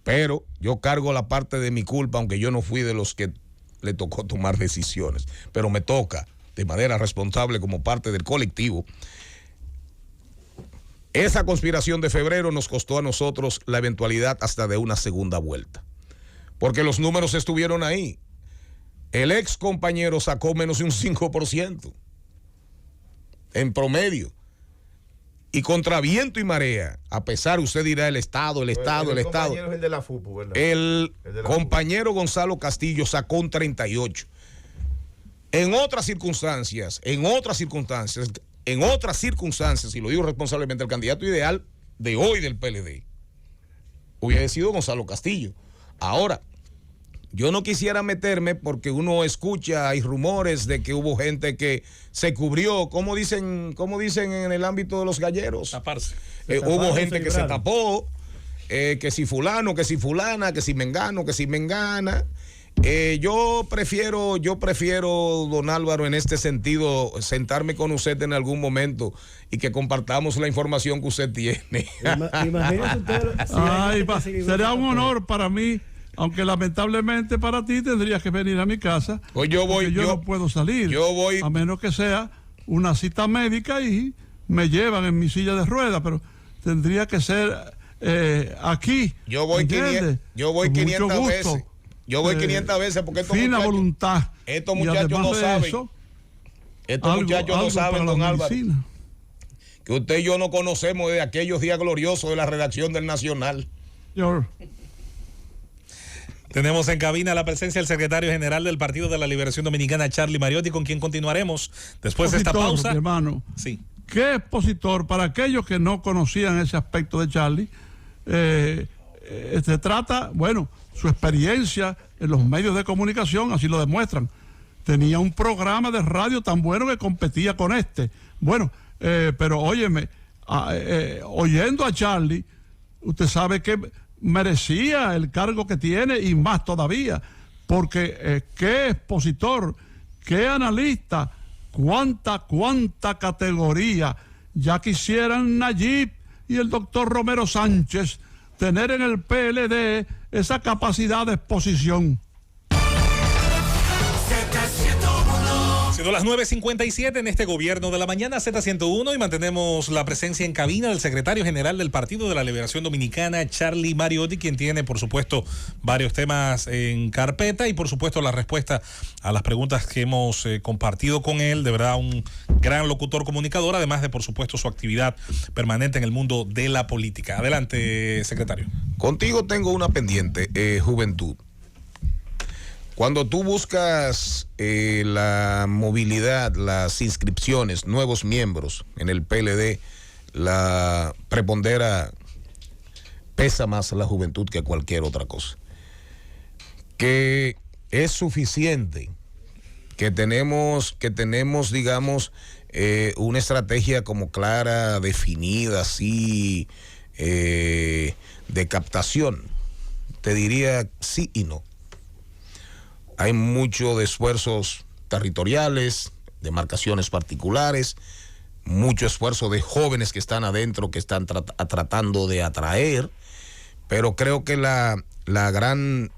pero yo cargo la parte de mi culpa, aunque yo no fui de los que le tocó tomar decisiones, pero me toca de manera responsable como parte del colectivo. Esa conspiración de febrero nos costó a nosotros la eventualidad hasta de una segunda vuelta, porque los números estuvieron ahí. El ex compañero sacó menos de un 5% en promedio. Y contra viento y marea, a pesar, usted dirá, el Estado. El compañero es el de la FUPU, ¿verdad? El compañero Gonzalo Castillo sacó un 38%. En otras circunstancias, y lo digo responsablemente, el candidato ideal de hoy del PLD hubiera sido Gonzalo Castillo. Ahora, yo no quisiera meterme porque uno escucha, hay rumores de que hubo gente que se cubrió, como dicen en el ámbito de los galleros. Taparse. Hubo gente que se tapó, que si fulano, que si fulana, que si mengano, que si mengana. Yo prefiero, don Álvaro, en este sentido, sentarme con usted en algún momento y que compartamos la información que usted tiene. Imagínese usted. Sería un honor para mí, aunque lamentablemente para ti tendrías que venir a mi casa. Pues yo no puedo salir. A menos que sea una cita médica y me llevan en mi silla de ruedas, pero tendría que ser aquí. Yo voy 500 veces. Yo voy 500 veces porque estos muchachos no saben. Estos muchachos no saben, don Álvaro, que usted y yo no conocemos de aquellos días gloriosos de la redacción del Nacional. Tenemos en cabina la presencia del secretario general del Partido de la Liberación Dominicana, Charlie Mariotti, con quien continuaremos después de esta pausa. Mi hermano, sí. ¿Qué expositor? Para aquellos que no conocían ese aspecto de Charlie, se trata, su experiencia en los medios de comunicación así lo demuestran. Tenía un programa de radio tan bueno que competía con este. Pero óyeme, oyendo a Charlie, usted sabe que merecía el cargo que tiene y más todavía, porque qué expositor, qué analista, cuánta categoría. Ya quisieran Nayib y el doctor Romero Sánchez tener en el PLD esa capacidad de exposición. Siendo las 9:57 en este gobierno de la mañana, Z101, y mantenemos la presencia en cabina del secretario general del Partido de la Liberación Dominicana, Charlie Mariotti, quien tiene, por supuesto, varios temas en carpeta y, por supuesto, la respuesta a las preguntas que hemos compartido con él. De verdad, un gran locutor comunicador, además de, por supuesto, su actividad permanente en el mundo de la política. Adelante, secretario. Contigo tengo una pendiente, Juventud. Cuando tú buscas la movilidad, las inscripciones, nuevos miembros en el PLD, pesa más la juventud que cualquier otra cosa. Que es suficiente, que tenemos, digamos, una estrategia como clara, definida, así, de captación. Te diría sí y no. Hay mucho de esfuerzos territoriales, de marcaciones particulares, mucho esfuerzo de jóvenes que están adentro, que están tratando de atraer, pero creo que la gran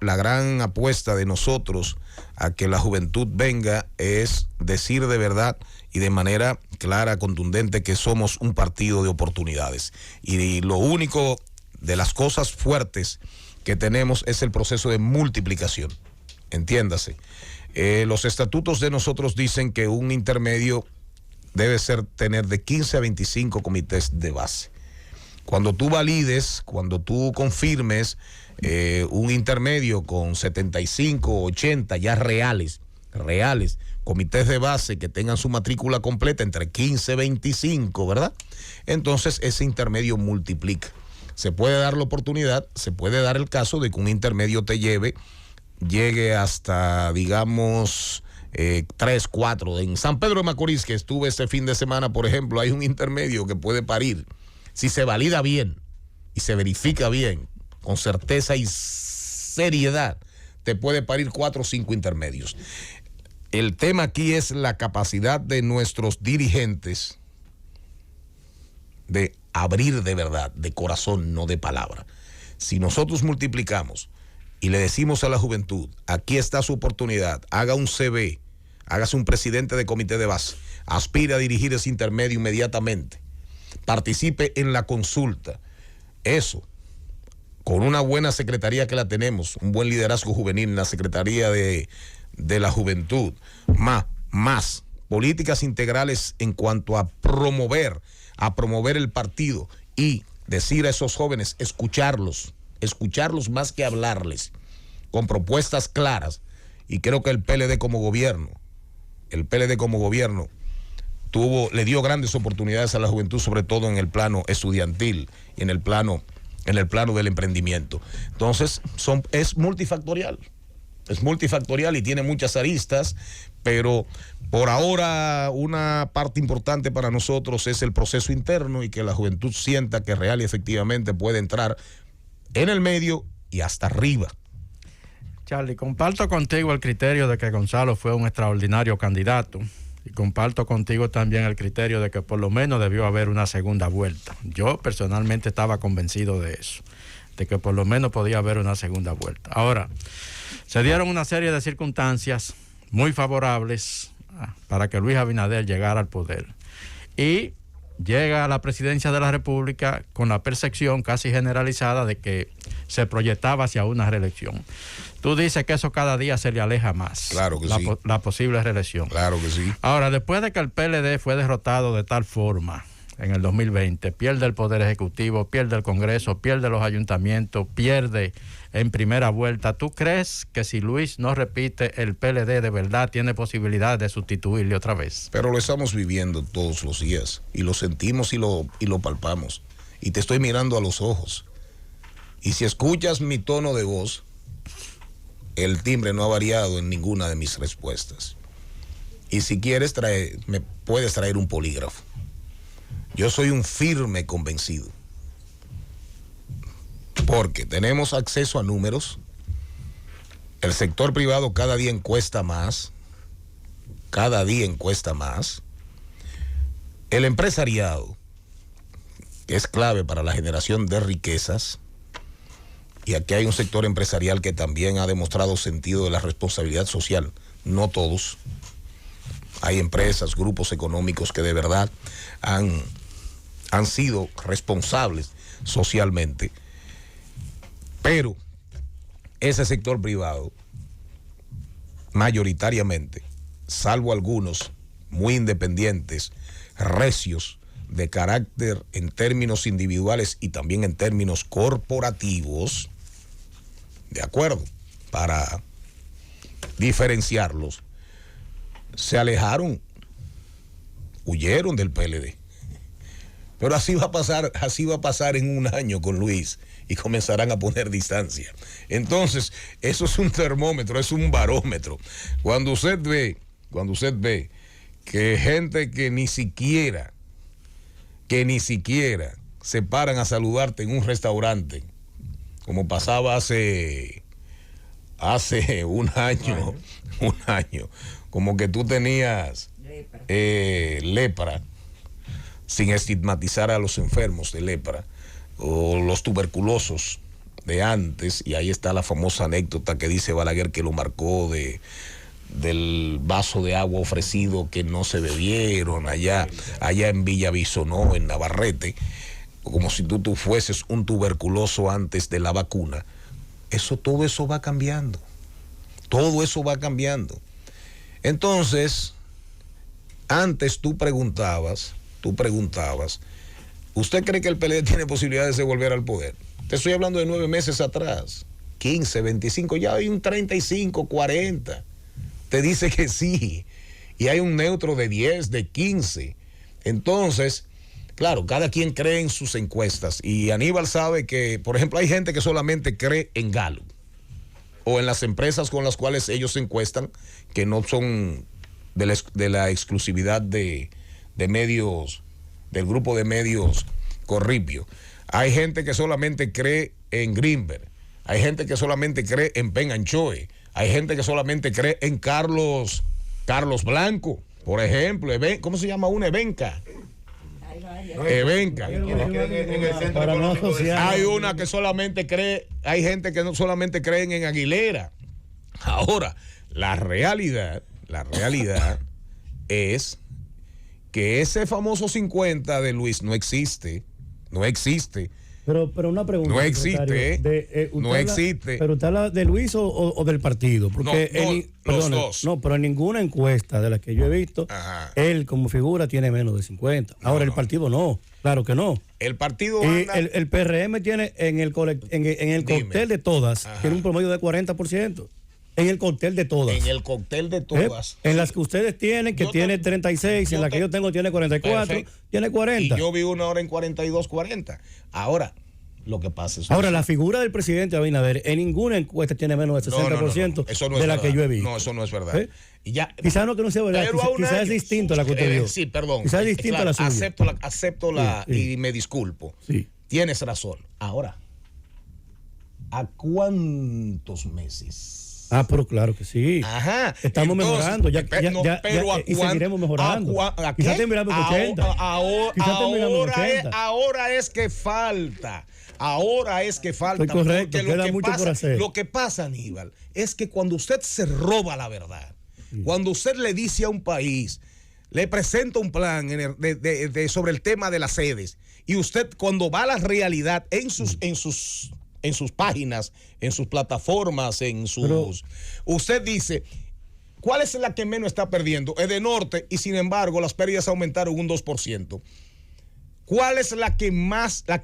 apuesta de nosotros a que la juventud venga es decir de verdad y de manera clara, contundente, que somos un partido de oportunidades. Y lo único de las cosas fuertes que tenemos es el proceso de multiplicación. Entiéndase, Los estatutos de nosotros dicen que un intermedio debe tener de 15 a 25 comités de base. Cuando tú valides, cuando tú confirmes un intermedio con 75, 80 ya reales, comités de base que tengan su matrícula completa entre 15 y 25, ¿verdad? Entonces ese intermedio multiplica. Se puede dar la oportunidad, se puede dar el caso de que un intermedio llegue hasta, digamos, 3, 4. En San Pedro de Macorís, que estuve este fin de semana, por ejemplo, hay un intermedio que puede parir, si se valida bien y se verifica bien, con certeza y seriedad, te puede parir 4 o 5 intermedios. El tema aquí es la capacidad de nuestros dirigentes de abrir de verdad, de corazón, no de palabra. Si nosotros multiplicamos y le decimos a la juventud, aquí está su oportunidad, haga un CV, hágase un presidente de comité de base, aspire a dirigir ese intermedio inmediatamente, participe en la consulta, eso, con una buena secretaría que la tenemos, un buen liderazgo juvenil en la Secretaría de la Juventud, más políticas integrales en cuanto a promover el partido y decir a esos jóvenes, escucharlos más que hablarles, con propuestas claras. Y creo que el PLD como gobierno le dio grandes oportunidades a la juventud, sobre todo en el plano estudiantil y en el plano del emprendimiento. Entonces, es multifactorial y tiene muchas aristas, pero por ahora una parte importante para nosotros es el proceso interno y que la juventud sienta que real y efectivamente puede entrar en el medio y hasta arriba. Charlie, comparto contigo el criterio de que Gonzalo fue un extraordinario candidato y comparto contigo también el criterio de que por lo menos debió haber una segunda vuelta. Yo personalmente estaba convencido de eso, de que por lo menos podía haber una segunda vuelta. Ahora, se dieron una serie de circunstancias muy favorables para que Luis Abinader llegara al poder y llega a la presidencia de la República con la percepción casi generalizada de que se proyectaba hacia una reelección. Tú dices que eso cada día se le aleja más. Claro que sí. La posible reelección. Claro que sí. Ahora, después de que el PLD fue derrotado de tal forma en el 2020, pierde el Poder Ejecutivo, pierde el Congreso, pierde los ayuntamientos, pierde en primera vuelta, ¿tú crees que si Luis no repite, el PLD de verdad tiene posibilidad de sustituirle otra vez? Pero lo estamos viviendo todos los días y lo sentimos y lo palpamos. Y te estoy mirando a los ojos. Y si escuchas mi tono de voz, el timbre no ha variado en ninguna de mis respuestas. Y si quieres, me puedes traer un polígrafo. Yo soy un firme convencido. Porque tenemos acceso a números. El sector privado cada día encuesta más. El empresariado, que es clave para la generación de riquezas. Y aquí hay un sector empresarial que también ha demostrado sentido de la responsabilidad social. No todos. Hay empresas, grupos económicos que de verdad han sido responsables socialmente. Pero ese sector privado, mayoritariamente, salvo algunos muy independientes, recios, de carácter en términos individuales y también en términos corporativos, de acuerdo, para diferenciarlos, se alejaron, huyeron del PLD. Pero así va a pasar en un año con Luis y comenzarán a poner distancia. Entonces, eso es un termómetro, es un barómetro. Cuando usted ve que gente que ni siquiera se paran a saludarte en un restaurante, como pasaba hace un año, como que tú tenías lepra, sin estigmatizar a los enfermos de lepra o los tuberculosos de antes, y ahí está la famosa anécdota que dice Balaguer que lo marcó del vaso de agua ofrecido que no se bebieron allá en Villa Bisonó, en Navarrete, como si tú fueses un tuberculoso antes de la vacuna. Todo eso va cambiando. Entonces, antes tú preguntabas, ¿usted cree que el PLD tiene posibilidades de volver al poder? Te estoy hablando de 9 meses atrás, 15, 25, ya hay un 35, 40. Te dice que sí. Y hay un neutro de 10, de 15. Entonces, claro, cada quien cree en sus encuestas. Y Aníbal sabe que, por ejemplo, hay gente que solamente cree en Gallup o en las empresas con las cuales ellos se encuestan, que no son de la exclusividad de medios, del grupo de medios Corripio. Hay gente que solamente cree en Greenberg. Hay gente que solamente cree en Pen Anchoe. Hay gente que solamente cree en Carlos Blanco, por ejemplo. ¿Cómo se llama una? Evenca. Evenca. Hay una que solamente cree, hay gente que no solamente creen en Aguilera. Ahora, la realidad es que ese famoso 50 de Luis no existe. Pero una pregunta. No existe. No existe. Pero usted habla de Luis o del partido. Porque los dos. No, pero en ninguna encuesta de las que yo he visto, él como figura tiene menos de 50. Ahora el partido no. Claro que no. El partido anda... el PRM tiene en el cóctel de todas, tiene un promedio de 40%. En el cóctel de todas. En el cóctel de todas. En las que ustedes tienen, que tiene 36, en la que yo tengo tiene 44, perfecto. Tiene 40. Y yo vi una hora en 42, 40. Ahora, lo que pasa es... Ahora, la figura del presidente Abinader en ninguna encuesta tiene menos del 60% Eso no de es la verdad. que yo he visto. No, eso no es verdad. Y ya, quizás no que no sea verdad, quizás es distinto a la que usted vio. Sí, perdón. Quizás es distinto a la suya. Acepto y me disculpo. Sí. Tienes razón. Ahora, ¿a cuántos meses? Pero claro que sí. Ajá. Estamos mejorando. Y seguiremos mejorando. Quizás terminamos en 80. Ahora es que falta. Estoy correcto, queda mucho por hacer. Lo que pasa, Aníbal, es que cuando usted se roba la verdad, cuando usted le dice a un país, le presenta un plan sobre el tema de las sedes, y usted cuando va a la realidad en sus páginas, en sus plataformas, usted dice, ¿cuál es la que menos está perdiendo? Edenorte, y sin embargo las pérdidas aumentaron un 2%. ¿Cuál es la que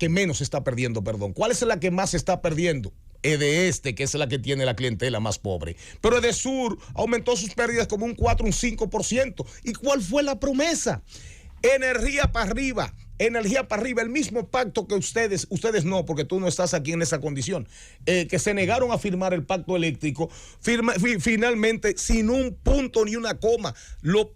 menos está perdiendo, perdón? ¿Cuál es la que más está perdiendo? Edeeste, que es la que tiene la clientela más pobre. Pero Edesur aumentó sus pérdidas como un 4, un 5%. ¿Y cuál fue la promesa? Energía para arriba, el mismo pacto que ustedes no, porque tú no estás aquí en esa condición, que se negaron a firmar el pacto eléctrico, finalmente, sin un punto ni una coma, lo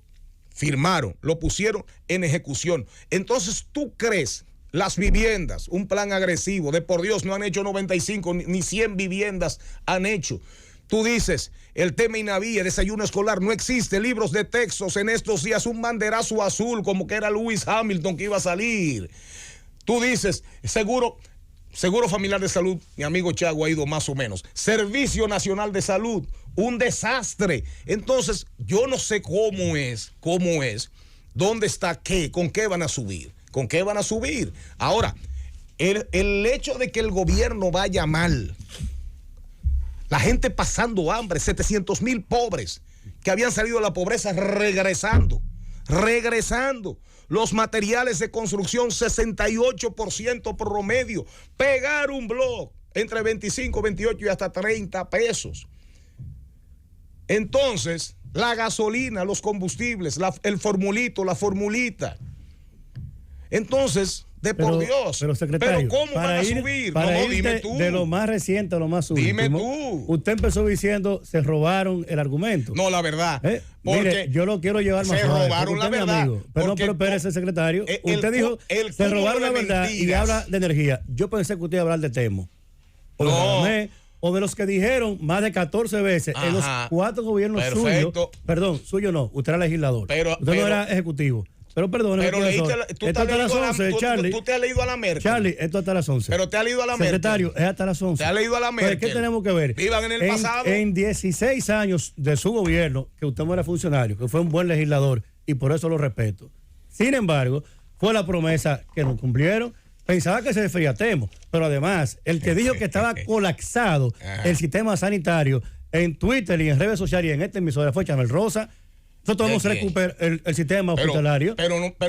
firmaron, lo pusieron en ejecución. Entonces, ¿tú crees? Las viviendas, un plan agresivo, de por Dios, no han hecho 95 ni 100 viviendas han hecho. Tú dices, el tema INAVIE, desayuno escolar, no existe, libros de textos en estos días, un banderazo azul como que era Lewis Hamilton que iba a salir. Tú dices, seguro familiar de salud, mi amigo Chago ha ido más o menos. Servicio Nacional de Salud, un desastre. Entonces, yo no sé cómo es, dónde está qué, con qué van a subir. Ahora, el hecho de que el gobierno vaya mal, la gente pasando hambre, 700,000 pobres que habían salido de la pobreza regresando. Los materiales de construcción, 68% promedio. Pegar un blog entre 25, 28 y hasta 30 pesos. Entonces, la gasolina, los combustibles, el formulito, la formulita. Entonces, por Dios. Pero secretario, ¿cómo van a subir? Dime tú. De lo más reciente a lo más último. Dime tú. Usted empezó diciendo, se robaron el argumento. No, la verdad. Mire, yo lo quiero llevar más se robaron la verdad. Pero espérese, secretario. Usted dijo, se robaron la verdad y habla de energía. Yo pensé que usted iba a hablar de Temo. O de los que dijeron más de 14 veces en los 4 gobiernos suyos. Perdón, suyo no. Usted era legislador. Usted no era ejecutivo. Pero perdón, tú te has leído a la Merkel. Charlie, esto hasta las 11. Pero te has leído a la Merkel. Secretario, es hasta las 11. Te has leído a la Merkel. ¿Qué tenemos que ver? Vivan en el pasado. En 16 años de su gobierno, que usted no era funcionario, que fue un buen legislador, y por eso lo respeto. Sin embargo, fue la promesa que no cumplieron. Pensaba que se refería a Temo, pero además, el que dijo que estaba colapsado el sistema sanitario en Twitter y en redes sociales y en esta emisora fue Chanel Rosa. Nosotros hemos recuperado el sistema hospitalario.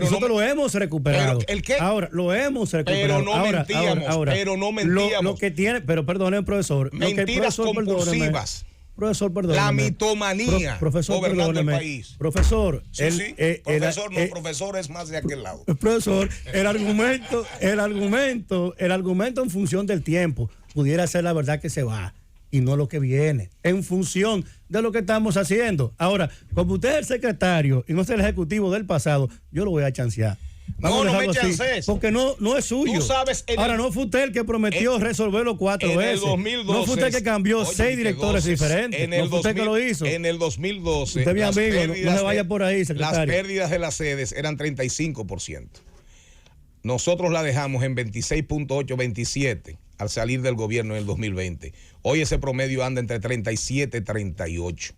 Nosotros lo hemos recuperado. ¿El qué? Ahora, lo hemos recuperado. Pero no mentíamos. Lo que tiene, pero perdone, profesor. Mentiras compulsivas. Profesor, perdóneme. La mitomanía profesor, gobernando el país. Profesor. Profesor es más de aquel lado. Profesor, el argumento en función del tiempo pudiera ser la verdad que se va y no lo que viene, en función de lo que estamos haciendo. Ahora, como usted es el secretario y no es el ejecutivo del pasado, yo lo voy a chancear. No me chances. Porque no es suyo. Tú sabes, ahora, no fue usted el que prometió resolverlo 4 veces. 2012, no fue usted que cambió 6 directores diferentes. No fue usted que lo hizo. En el 2012. Usted, mi amigo, no se vaya por ahí, secretario. Las pérdidas de las sedes eran 35%. Nosotros la dejamos en 26.8, 27 al salir del gobierno en el 2020. Hoy ese promedio anda entre 37 y 38.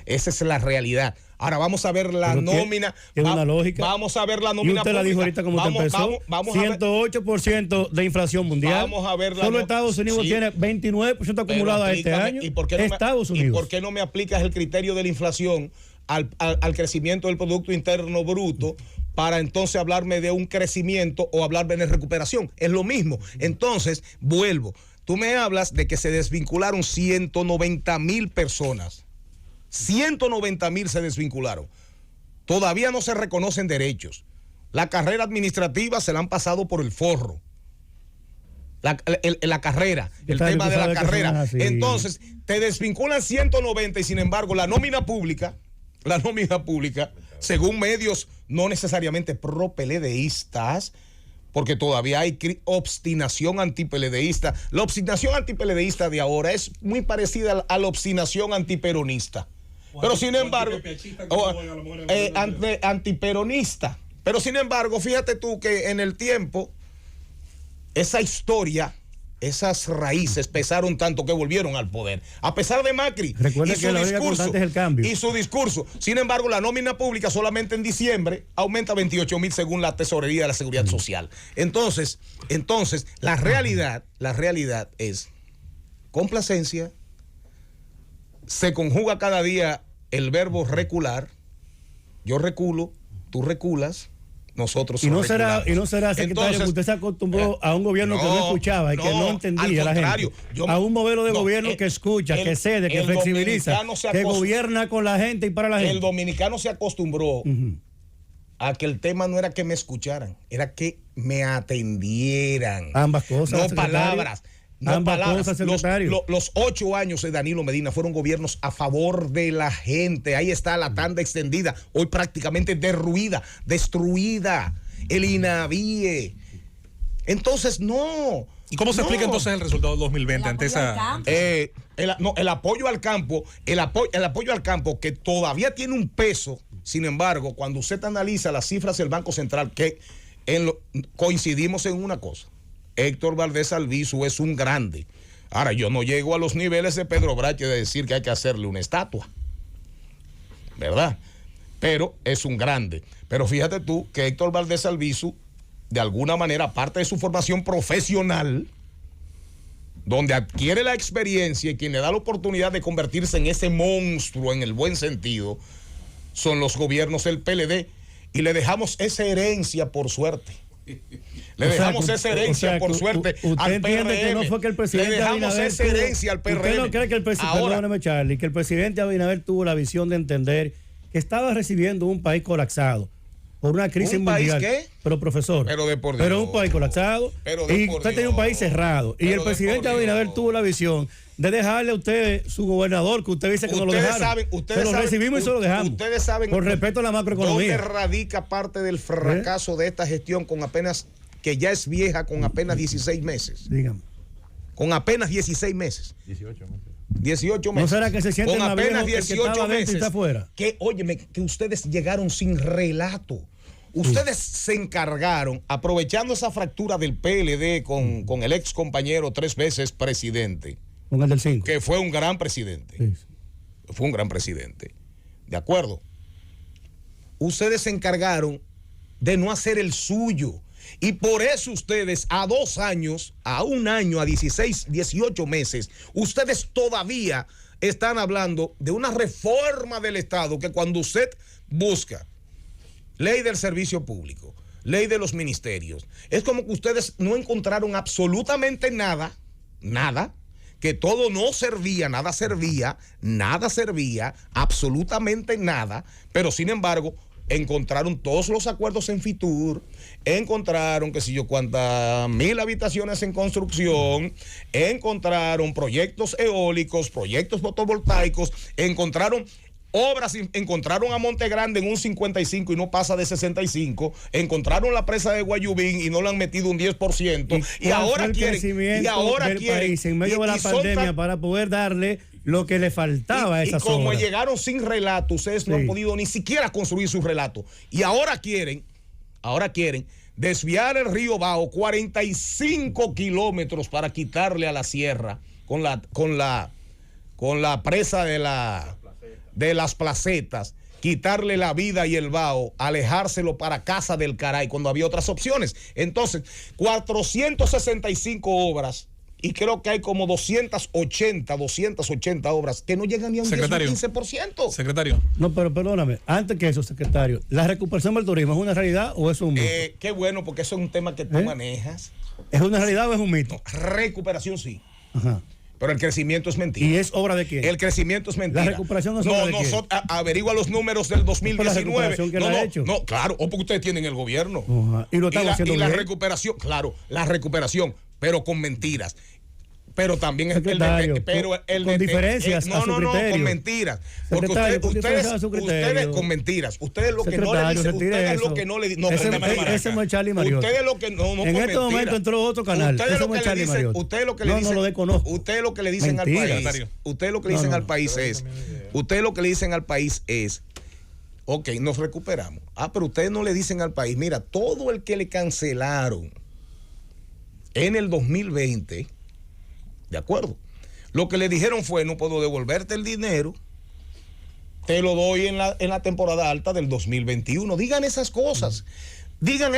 Esa es la realidad. Ahora vamos a ver la nómina. Tiene una lógica. Vamos a ver la nómina. Y usted la dijo ahorita como usted empezó. 108% de inflación mundial. Vamos a ver Solo Estados Unidos tiene 29% acumulada este año. ¿Y por qué no me aplicas el criterio de la inflación al crecimiento del Producto Interno Bruto para entonces hablarme de un crecimiento o hablarme de recuperación? Es lo mismo. Entonces, vuelvo. Tú me hablas de que se desvincularon 190,000 personas. 190,000 se desvincularon. Todavía no se reconocen derechos. La carrera administrativa se la han pasado por el forro. La carrera, el tema de la carrera. Entonces, te desvinculan 190 y sin embargo la nómina pública, según medios no necesariamente pro-peledeístas, porque todavía hay obstinación antipeledeísta. La obstinación antipeledeísta de ahora es muy parecida a la obstinación antiperonista. Pero sin embargo, antiperonista. Pero sin embargo, fíjate tú que en el tiempo, esa historia, esas raíces pesaron tanto que volvieron al poder. A pesar de Macri y su discurso. Sin embargo, la nómina pública solamente en diciembre aumenta 28,000 según la Tesorería de la Seguridad Social. Entonces, la realidad es complacencia. Se conjuga cada día el verbo recular. Yo reculo, tú reculas, nosotros reculamos. Y no será, secretario, entonces, que usted se acostumbró a un gobierno que no escuchaba y que no entendía la gente. A un modelo de gobierno que escucha, que cede, que flexibiliza, que gobierna con la gente y para la gente. El dominicano se acostumbró a que el tema no era que me escucharan, era que me atendieran. Ambas cosas, no palabras. Ambas cosas, secretario. Los 8 años de Danilo Medina fueron gobiernos a favor de la gente. Ahí está la tanda extendida, hoy prácticamente derruida, destruida, el INAVIE. Entonces, no. ¿Y cómo se explica entonces el resultado del 2020 ante esa? El apoyo al campo, el apoyo al campo que todavía tiene un peso. Sin embargo, cuando usted analiza las cifras del Banco Central, que coincidimos en una cosa. Héctor Valdés Albizu es un grande. Ahora, yo no llego a los niveles de Pedro Brache de decir que hay que hacerle una estatua, ¿verdad? Pero es un grande. Pero fíjate tú que Héctor Valdés Albizu, de alguna manera, aparte de su formación profesional, donde adquiere la experiencia y quien le da la oportunidad de convertirse en ese monstruo en el buen sentido, son los gobiernos del PLD. Y le dejamos esa herencia por suerte. Le dejamos esa herencia por suerte al PRM. Que no fue que el presidente le dejamos Abinader esa herencia al PRM. ¿Usted no cree que el presidente, perdóneme, Charlie, que el presidente Abinader tuvo la visión de entender que estaba recibiendo un país colapsado por una crisis mundial? ¿Qué? Pero profesor, pero un país colapsado y usted tenía un país cerrado y el presidente Abinader tuvo la visión de dejarle a usted su gobernador, que usted dice que no lo dejaron. Se lo recibimos y se lo dejamos. Ustedes saben, por respeto a la macroeconomía, ¿dónde radica parte del fracaso de esta gestión con apenas, que ya es vieja, con apenas 16 meses? Dígame. Con apenas 16 meses. 18 meses. ¿No será que se siente con más apenas viejo 18 meses? Y está afuera? Óyeme, que ustedes llegaron sin relato. Ustedes se encargaron, aprovechando esa fractura del PLD con el ex compañero 3 veces presidente. Con el del 5. Que fue un gran presidente. Sí. Fue un gran presidente. ¿De acuerdo? Ustedes se encargaron de no hacer el suyo. Y por eso ustedes a 2 años, a 1 año, a 16, 18 meses, ustedes todavía están hablando de una reforma del Estado que cuando usted busca ley del servicio público, ley de los ministerios, es como que ustedes no encontraron absolutamente nada, que todo no servía, nada servía, absolutamente nada, pero sin embargo encontraron todos los acuerdos en Fitur, encontraron que si yo cuántas 1,000 habitaciones en construcción, encontraron proyectos eólicos, proyectos fotovoltaicos, encontraron obras, encontraron a Monte Grande en un 55 y no pasa de 65, encontraron la presa de Guayubín y no le han metido un 10%, y ahora quieren, país en medio de la pandemia para poder darle lo que le faltaba a esas obras. Y como llegaron sin relato, ustedes no han podido ni siquiera construir su relato. Y ahora quieren desviar el río Bao 45 kilómetros para quitarle a la sierra con la presa de las Placetas, quitarle la vida y el Bao, alejárselo para Casa del Caray cuando había otras opciones. Entonces, 465 obras. Y creo que hay como 280 obras que no llegan ni a un 10 o 15%. Secretario. No, pero perdóname, antes que eso, secretario, ¿la recuperación del turismo es una realidad o es un mito? Qué bueno, porque eso es un tema que tú manejas. ¿Es una realidad o es un mito? No, recuperación sí. Ajá. Pero el crecimiento es mentira. ¿Y es obra de quién? El crecimiento es mentira. La recuperación no es obra de quién. Averigua los números del 2019. ¿La recuperación que la ha hecho? No, claro, o porque ustedes tienen el gobierno. Ajá. Y lo estamos haciendo bien. La recuperación, claro, la recuperación, pero con mentiras. Pero también con diferencias a su criterio. Con mentiras. Porque ustedes con mentiras. Ustedes lo que no le dicen, ustedes lo que no le dicen. Ese no es Charlie Mariotti. Ustedes lo que no en este momento entró otro canal. Ustedes lo que le dicen, ustedes lo que le dicen, no lo desconozco. Ustedes lo que le dicen al país, ustedes lo que le dicen al país es, ok, nos recuperamos. Pero ustedes no le dicen al país, mira, todo el que le cancelaron en el 2020, de acuerdo, lo que le dijeron fue, no puedo devolverte el dinero, te lo doy en la temporada alta del 2021. Digan esas cosas, digan,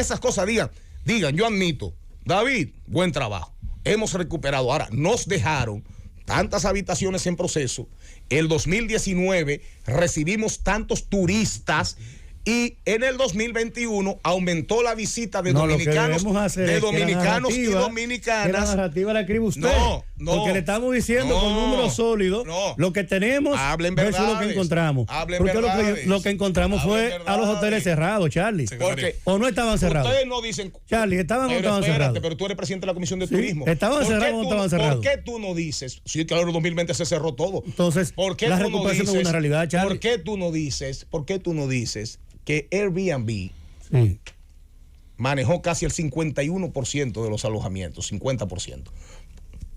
yo admito, David, buen trabajo, hemos recuperado. Ahora, nos dejaron tantas habitaciones en proceso, el 2019 recibimos tantos turistas, y en el 2021 aumentó la visita de dominicanos, de dominicanos y dominicanas. La narrativa la escribe usted. No, porque le estamos diciendo con números sólidos lo que tenemos versus lo que encontramos. Porque lo que encontramos fue a los hoteles cerrados, Charlie. ¿O no estaban cerrados? Ustedes no dicen. Charlie, ¿estaban o no estaban cerrados? Pero tú eres presidente de la Comisión de Turismo. ¿Estaban cerrados o no estaban cerrados? ¿Por qué tú no dices? Sí, claro, en 2020 se cerró todo. Entonces, la recuperación es una realidad, Charlie. ¿Por qué tú no dices que Airbnb manejó casi el 51% de los alojamientos, 50%?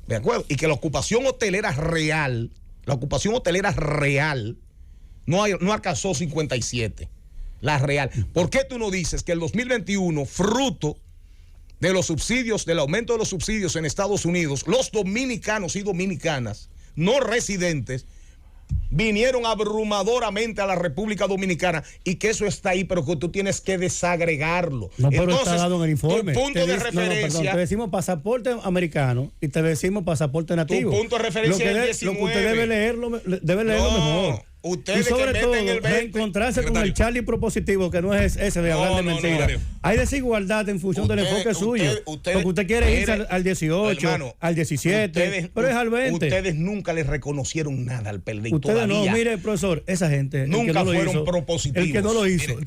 ¿De acuerdo? Y que la ocupación hotelera real no alcanzó 57%. La real. ¿Por qué tú no dices que el 2021, fruto de los subsidios, del aumento de los subsidios en Estados Unidos, los dominicanos y dominicanas no residentes vinieron abrumadoramente a la República Dominicana, y que eso está ahí, pero que tú tienes que desagregarlo? No, pero está dado en el informe. Tu punto de referencia. Te decimos pasaporte americano y te decimos pasaporte nativo. Tu punto de referencia es 19. Lo que usted debe leerlo mejor. Ustedes, y sobre todo, en el 20, reencontrarse con el Charlie propositivo, que no es ese de hablar de mentiras. Hay desigualdad en función del enfoque suyo. Porque usted quiere irse al 18, hermano, al 17, pero es al 20. Ustedes nunca les reconocieron nada al PLD. Ustedes no, mire, profesor, esa gente nunca fueron propositivos. El que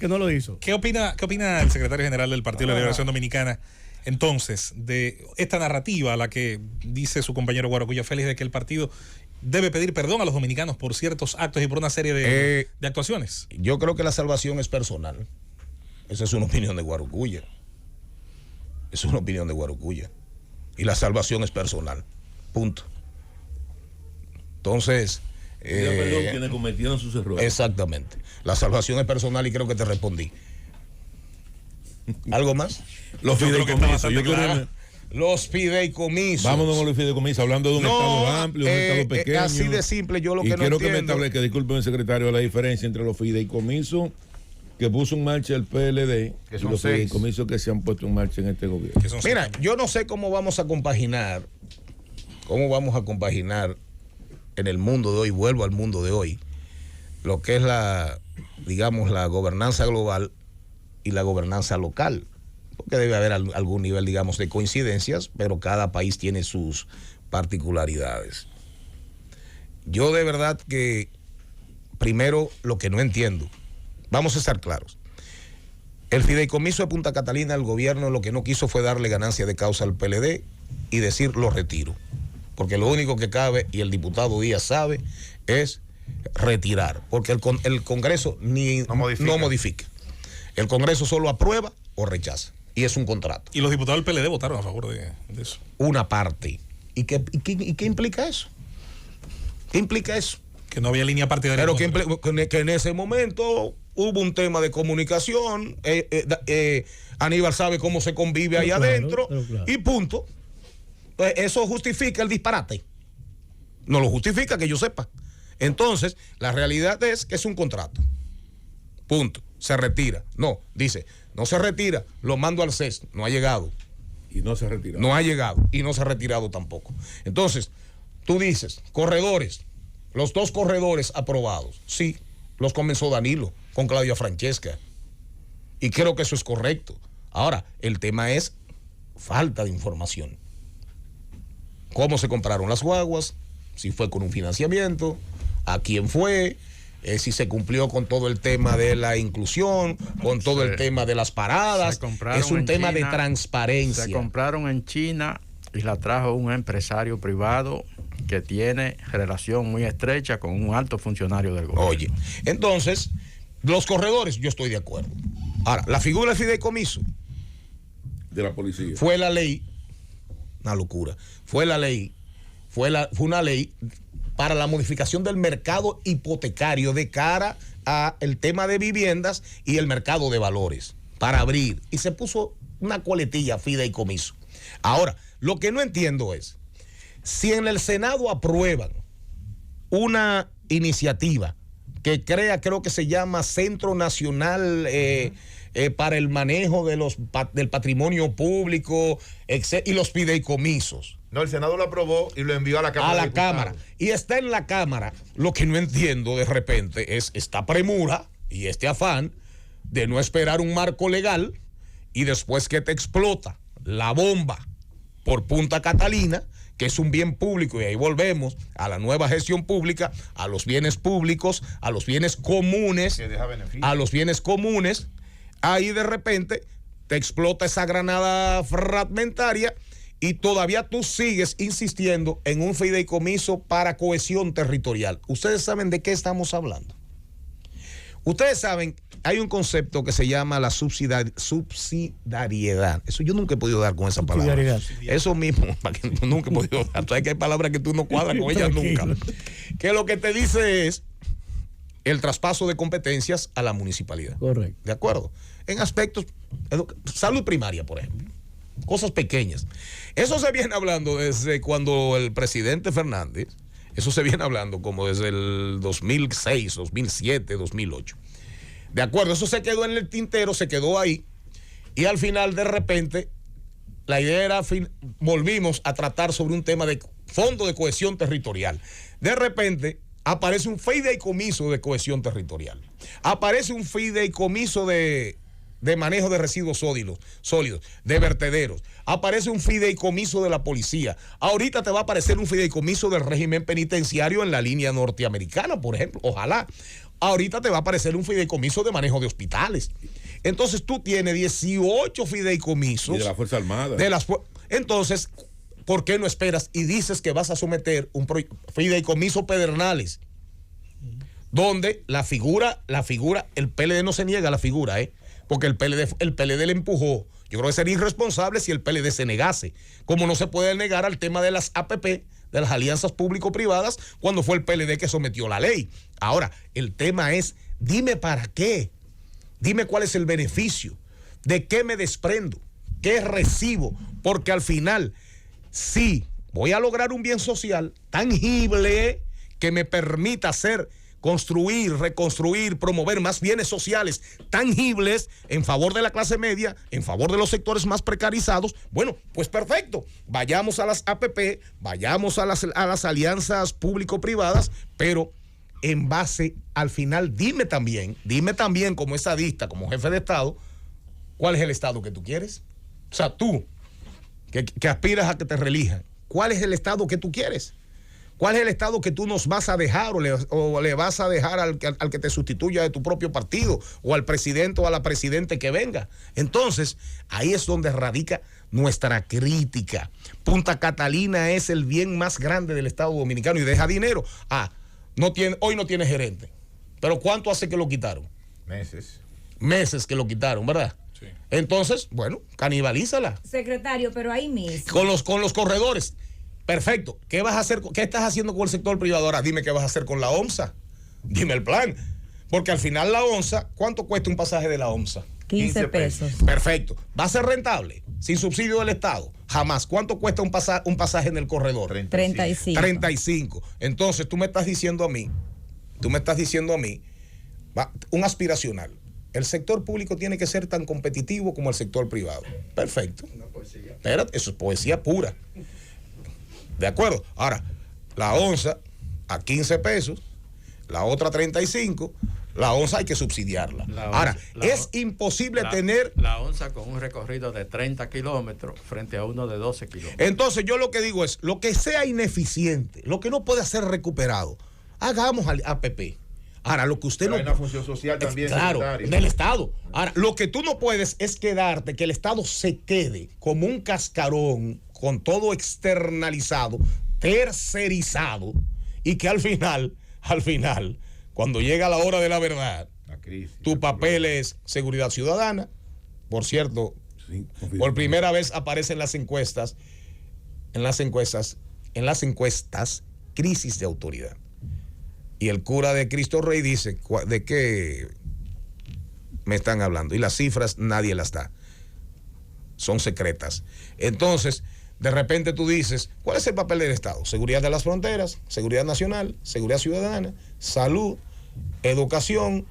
no lo hizo. ¿Qué opina el secretario general del Partido de la Liberación Dominicana, entonces, de esta narrativa a la que dice su compañero Guaracuya Félix, de que el partido debe pedir perdón a los dominicanos por ciertos actos y por una serie de actuaciones? Yo creo que la salvación es personal. Esa es una opinión de Guaracuya. Y la salvación es personal. Punto. Entonces, perdón, quienes cometieron sus errores. Exactamente. La salvación es personal, y creo que te respondí. ¿Algo más? Los fideicomisos. Los fideicomisos. Vámonos con los fideicomisos, hablando de un estado amplio, un estado pequeño. Así de simple, yo lo que no entiendo. Y quiero que me establezca, disculpen, secretario, la diferencia entre los fideicomisos que puso en marcha el PLD y los fideicomisos que se han puesto en marcha en este gobierno. Mira, yo no sé cómo vamos a compaginar en el mundo de hoy, vuelvo al mundo de hoy, lo que es la gobernanza global y la gobernanza local, porque debe haber algún nivel, digamos, de coincidencias, pero cada país tiene sus particularidades. Yo de verdad que, primero, lo que no entiendo, vamos a estar claros, el fideicomiso de Punta Catalina, el gobierno lo que no quiso fue darle ganancia de causa al PLD y decir lo retiro, porque lo único que cabe, y el diputado Díaz sabe, es retirar, porque el Congreso no modifica. El Congreso solo aprueba o rechaza, y es un contrato. Y los diputados del PLD votaron a favor de eso. Una parte. ¿Y qué implica eso? ¿Qué implica eso? Que no había línea partidaria. Pero que en ese momento hubo un tema de comunicación, Aníbal sabe cómo se convive ahí adentro, y punto. Pues eso justifica el disparate. No lo justifica, que yo sepa. Entonces, la realidad es que es un contrato. Punto. Se retira. No, dice, no se retira, lo mando al CES. No ha llegado. Y no se ha retirado. No ha llegado y no se ha retirado tampoco. Entonces, tú dices, corredores, los 2 corredores aprobados. Sí, los comenzó Danilo con Claudia Francesca. Y creo que eso es correcto. Ahora, el tema es falta de información. ¿Cómo se compraron las guaguas? Si fue con un financiamiento, a quién fue, si se cumplió con todo el tema de la inclusión, con todo el tema de las paradas. Es un tema de transparencia. Se compraron en China y la trajo un empresario privado que tiene relación muy estrecha con un alto funcionario del gobierno. Oye, entonces, los corredores, yo estoy de acuerdo. Ahora, la figura del fideicomiso de la policía fue la ley, una locura, fue una ley para la modificación del mercado hipotecario de cara a el tema de viviendas y el mercado de valores, para abrir, y se puso una coletilla fideicomiso. Ahora, lo que no entiendo es, si en el Senado aprueban una iniciativa que creo que se llama Centro Nacional para el Manejo del Patrimonio Público y los fideicomisos. No, el Senado lo aprobó y lo envió a la Cámara. A la Cámara. Y está en la Cámara. Lo que no entiendo de repente es esta premura y este afán de no esperar un marco legal y después que te explota la bomba por Punta Catalina, que es un bien público, y ahí volvemos a la nueva gestión pública, a los bienes públicos, a los bienes comunes, ahí de repente te explota esa granada fragmentaria y todavía tú sigues insistiendo en un fideicomiso para cohesión territorial. ¿Ustedes saben de qué estamos hablando? Ustedes saben, hay un concepto que se llama la subsidiariedad. Eso yo nunca he podido dar con esa palabra. Eso mismo, nunca he podido dar. Sabes que hay palabras que tú no cuadras con ellas nunca. Que lo que te dice es el traspaso de competencias a la municipalidad. Correcto. ¿De acuerdo? En aspectos, salud primaria, por ejemplo. Cosas pequeñas. Eso se viene hablando desde cuando el presidente Fernández, eso se viene hablando como desde el 2006, 2007, 2008. De acuerdo, eso se quedó en el tintero, se quedó ahí. Y al final, de repente, la idea era, volvimos a tratar sobre un tema de fondo de cohesión territorial. De repente, aparece un fideicomiso de cohesión territorial. Aparece un fideicomiso de manejo de residuos sólidos, de vertederos. Aparece un fideicomiso de la policía. Ahorita te va a aparecer un fideicomiso del régimen penitenciario en la línea norteamericana, por ejemplo. Ojalá. Ahorita te va a aparecer un fideicomiso de manejo de hospitales. Entonces tú tienes 18 fideicomisos. Y de la Fuerza Armada. Entonces, ¿por qué no esperas y dices que vas a someter un fideicomiso Pedernales? Donde la figura, el PLD no se niega a la figura, porque el PLD le empujó. Yo creo que sería irresponsable si el PLD se negase, como no se puede negar al tema de las APP, de las alianzas público-privadas, cuando fue el PLD que sometió la ley. Ahora, el tema es, dime para qué, dime cuál es el beneficio, de qué me desprendo, qué recibo, porque al final, sí, voy a lograr un bien social tangible que me permita hacer construir, reconstruir, promover más bienes sociales tangibles en favor de la clase media, en favor de los sectores más precarizados, bueno, pues perfecto, vayamos a las APP, vayamos a las alianzas público-privadas, pero en base, al final, dime también como estadista, como jefe de Estado, ¿cuál es el Estado que tú quieres? O sea, tú, que aspiras a que te reelijan, ¿cuál es el Estado que tú quieres? ¿Cuál es el Estado que tú nos vas a dejar o le vas a dejar al que te sustituya de tu propio partido o al presidente o a la presidente que venga? Entonces, ahí es donde radica nuestra crítica. Punta Catalina es el bien más grande del Estado Dominicano y deja dinero. Hoy no tiene gerente. ¿Pero cuánto hace que lo quitaron? Meses que lo quitaron, ¿verdad? Sí. Entonces, bueno, canibalízala. Secretario, pero ahí mismo. Con los corredores. Perfecto. ¿Qué vas a hacer? ¿Qué estás haciendo con el sector privado? Ahora dime qué vas a hacer con la OMSA. Dime el plan. Porque al final la OMSA, ¿cuánto cuesta un pasaje de la OMSA? 15 pesos. Perfecto. ¿Va a ser rentable? Sin subsidio del Estado. Jamás. ¿Cuánto cuesta un pasaje en el corredor? 35. Entonces tú me estás diciendo a mí, un aspiracional. El sector público tiene que ser tan competitivo como el sector privado. Perfecto. Espérate, eso es poesía pura. ¿De acuerdo? Ahora, la onza a 15 pesos, la otra 35, la onza hay que subsidiarla. Es imposible tener... La onza con un recorrido de 30 kilómetros frente a uno de 12 kilómetros. Entonces yo lo que digo es, lo que sea ineficiente, lo que no puede ser recuperado, hagamos al APP. Ahora, lo que usted no... Hay una función social también. Claro, del Estado. Ahora, lo que tú no puedes es quedarte, que el Estado se quede como un cascarón, con todo externalizado, tercerizado, y que al final, cuando llega la hora de la verdad, tu papel es seguridad ciudadana. Por cierto, por primera vez aparece en las encuestas, crisis de autoridad. Y el cura de Cristo Rey dice, ¿de qué me están hablando? Y las cifras nadie las da. Son secretas. Entonces, de repente tú dices, ¿cuál es el papel del Estado? Seguridad de las fronteras, seguridad nacional, seguridad ciudadana, salud, educación,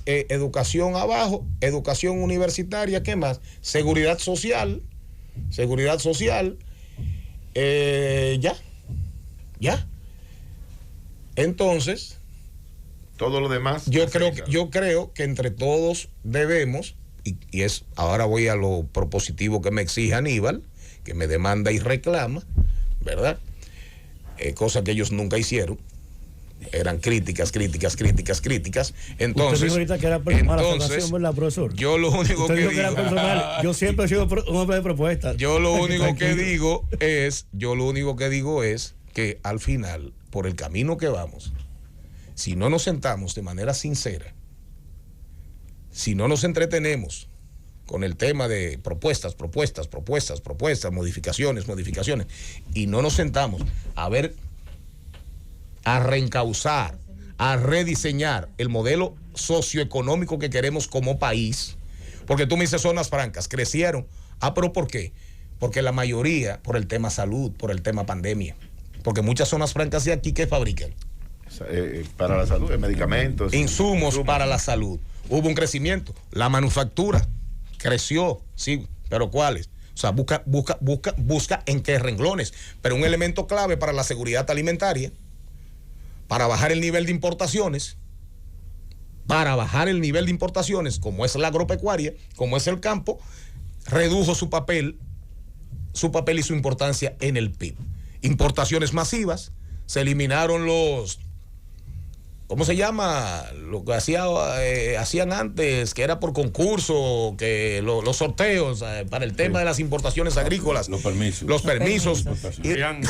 educación abajo, educación universitaria, ¿qué más? Seguridad social, ya. Entonces, todo lo demás. Yo creo que entre todos debemos, y es, ahora voy a lo propositivo que me exige Aníbal, que me demanda y reclama, ¿verdad? Cosa que ellos nunca hicieron. Eran críticas. Entonces, ahorita que era ¿verdad, profesor? Yo lo único que digo, yo siempre he sido un hombre de propuestas. Yo lo único que digo es que al final, por el camino que vamos, si no nos sentamos de manera sincera, si no nos entretenemos con el tema de propuestas, modificaciones, y no nos sentamos a reencauzar, a rediseñar el modelo socioeconómico que queremos como país, porque tú me dices zonas francas, crecieron. ¿Pero por qué? Porque la mayoría, por el tema salud, por el tema pandemia, porque muchas zonas francas de aquí, ¿qué fabrican? Para la salud, medicamentos. Insumos para la salud. Hubo un crecimiento. La manufactura creció, sí, pero ¿cuáles? O sea, busca en qué renglones. Pero un elemento clave para la seguridad alimentaria, para bajar el nivel de importaciones, como es la agropecuaria, como es el campo, redujo su papel y su importancia en el PIB. Importaciones masivas, se eliminaron ¿cómo se llama? Lo que hacían antes, que era por concurso, que los sorteos para el tema de las importaciones agrícolas. Los permisos. Habían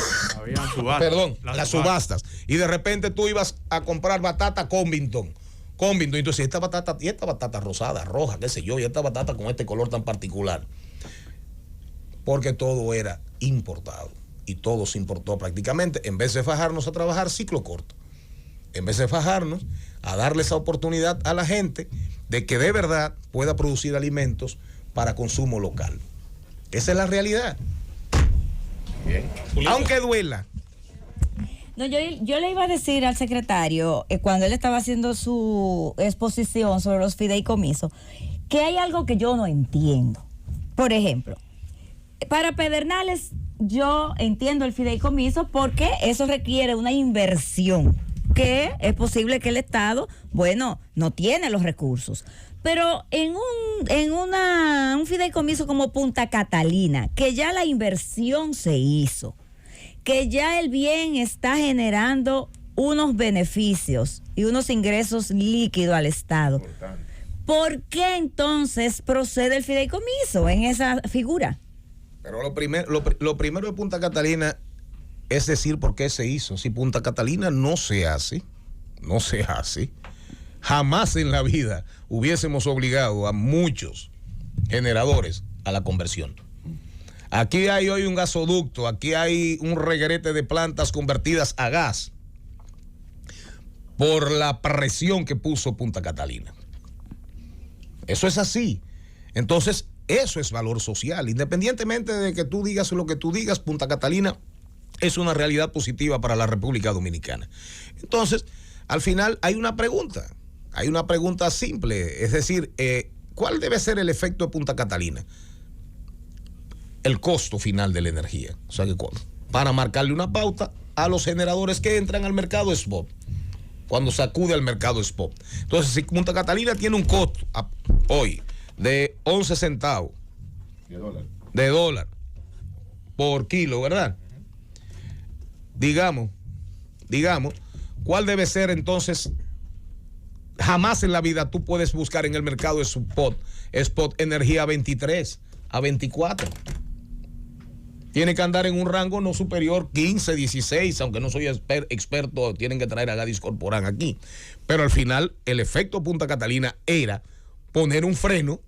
subastas. Perdón, las subastas. Y de repente tú ibas a comprar batata Covington. Entonces, esta batata rosada, roja, qué sé yo, y esta batata con este color tan particular. Porque todo era importado. Y todo se importó prácticamente, en vez de fajarnos a trabajar ciclo corto, en vez de fajarnos a darle esa oportunidad a la gente de que de verdad pueda producir alimentos para consumo local. Esa es la realidad. Bien. Aunque duela. No, yo le iba a decir al secretario, cuando él estaba haciendo su exposición sobre los fideicomisos, que hay algo que yo no entiendo. Por ejemplo, para Pedernales yo entiendo el fideicomiso porque eso requiere una inversión que es posible que el Estado, no tiene los recursos. Pero en un fideicomiso como Punta Catalina, que ya la inversión se hizo, que ya el bien está generando unos beneficios y unos ingresos líquidos al Estado, ¿por qué entonces procede el fideicomiso en esa figura? Pero lo primero de Punta Catalina es decir por qué se hizo. Si Punta Catalina no se hace, jamás en la vida hubiésemos obligado a muchos generadores a la conversión. Aquí hay hoy un gasoducto, aquí hay un reguerete de plantas convertidas a gas por la presión que puso Punta Catalina. Eso es así. Entonces, eso es valor social. Independientemente de que tú digas lo que tú digas, Punta Catalina es una realidad positiva para la República Dominicana. Entonces, al final hay una pregunta simple, es decir, ¿cuál debe ser el efecto de Punta Catalina? El costo final de la energía. O sea, que para marcarle una pauta a los generadores que entran al mercado spot, cuando se acude al mercado spot. Entonces, si Punta Catalina tiene un costo hoy de 11 centavos de dólar por kilo, ¿verdad? Digamos, ¿cuál debe ser entonces? Jamás en la vida tú puedes buscar en el mercado spot energía a 23, a 24. Tiene que andar en un rango no superior 15, 16, aunque no soy experto, tienen que traer a Gadis Corporán aquí. Pero al final, el efecto Punta Catalina era poner un freno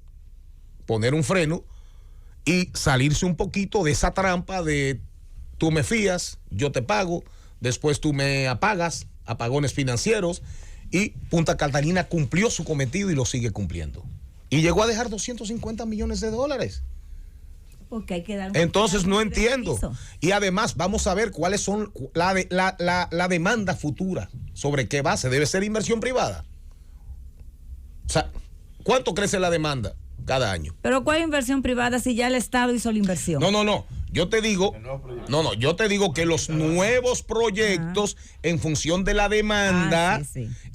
y salirse un poquito de esa trampa de tú me fías, yo te pago, después tú me apagas, apagones financieros, y Punta Catalina cumplió su cometido y lo sigue cumpliendo. Y llegó a dejar 250 millones de dólares. Porque hay que dar Entonces no entiendo. Y además vamos a ver cuáles son la demanda futura. ¿Sobre qué base? Debe ser inversión privada. O sea, ¿cuánto crece la demanda cada año? Pero ¿cuál inversión privada si ya el Estado hizo la inversión? No. Yo te digo que los nuevos proyectos en función de la demanda,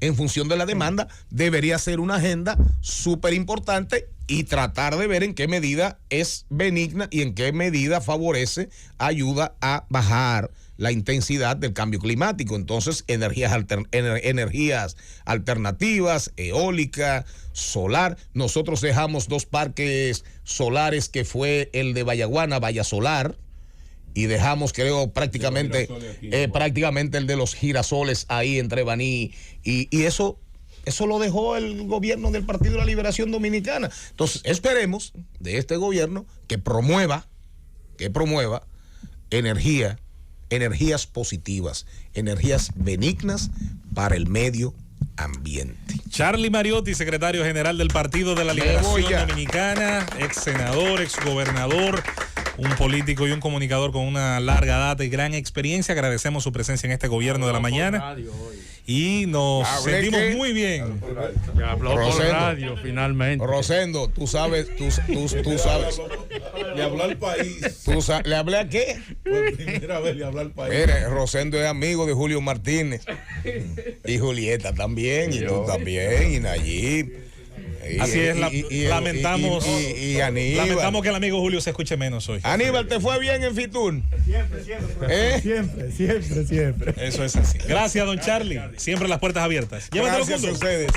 en función de la demanda, debería ser una agenda súper importante y tratar de ver en qué medida es benigna y en qué medida favorece, ayuda a bajar la intensidad del cambio climático. Entonces, energías alternativas, eólica, solar. Nosotros dejamos 2 parques solares, que fue el de Vallaguana, Valla Solar, y dejamos, creo, prácticamente el de los girasoles ahí entre Baní, y eso lo dejó el gobierno del Partido de la Liberación Dominicana. Entonces, esperemos de este gobierno que promueva energías positivas, energías benignas para el medio ambiente. Charlie Mariotti, secretario general del Partido de la Liberación Dominicana, ex senador, ex gobernador, un político y un comunicador con una larga data y gran experiencia. Agradecemos su presencia en este gobierno de la mañana y nos sentimos muy bien. Ya habló por radio, finalmente. Rosendo, tú sabes. Le habló al país. ¿Le hablé a qué? Por primera vez le habló al país. Mire, Rosendo es amigo de Julio Martínez y Julieta también, y tú también, y Nayib. Así es, lamentamos que el amigo Julio se escuche menos hoy. Aníbal, ¿te fue bien en Fitur? Siempre. Eso es así. Gracias, don Charlie. Siempre las puertas abiertas. Llévatelo, Gracias a ustedes.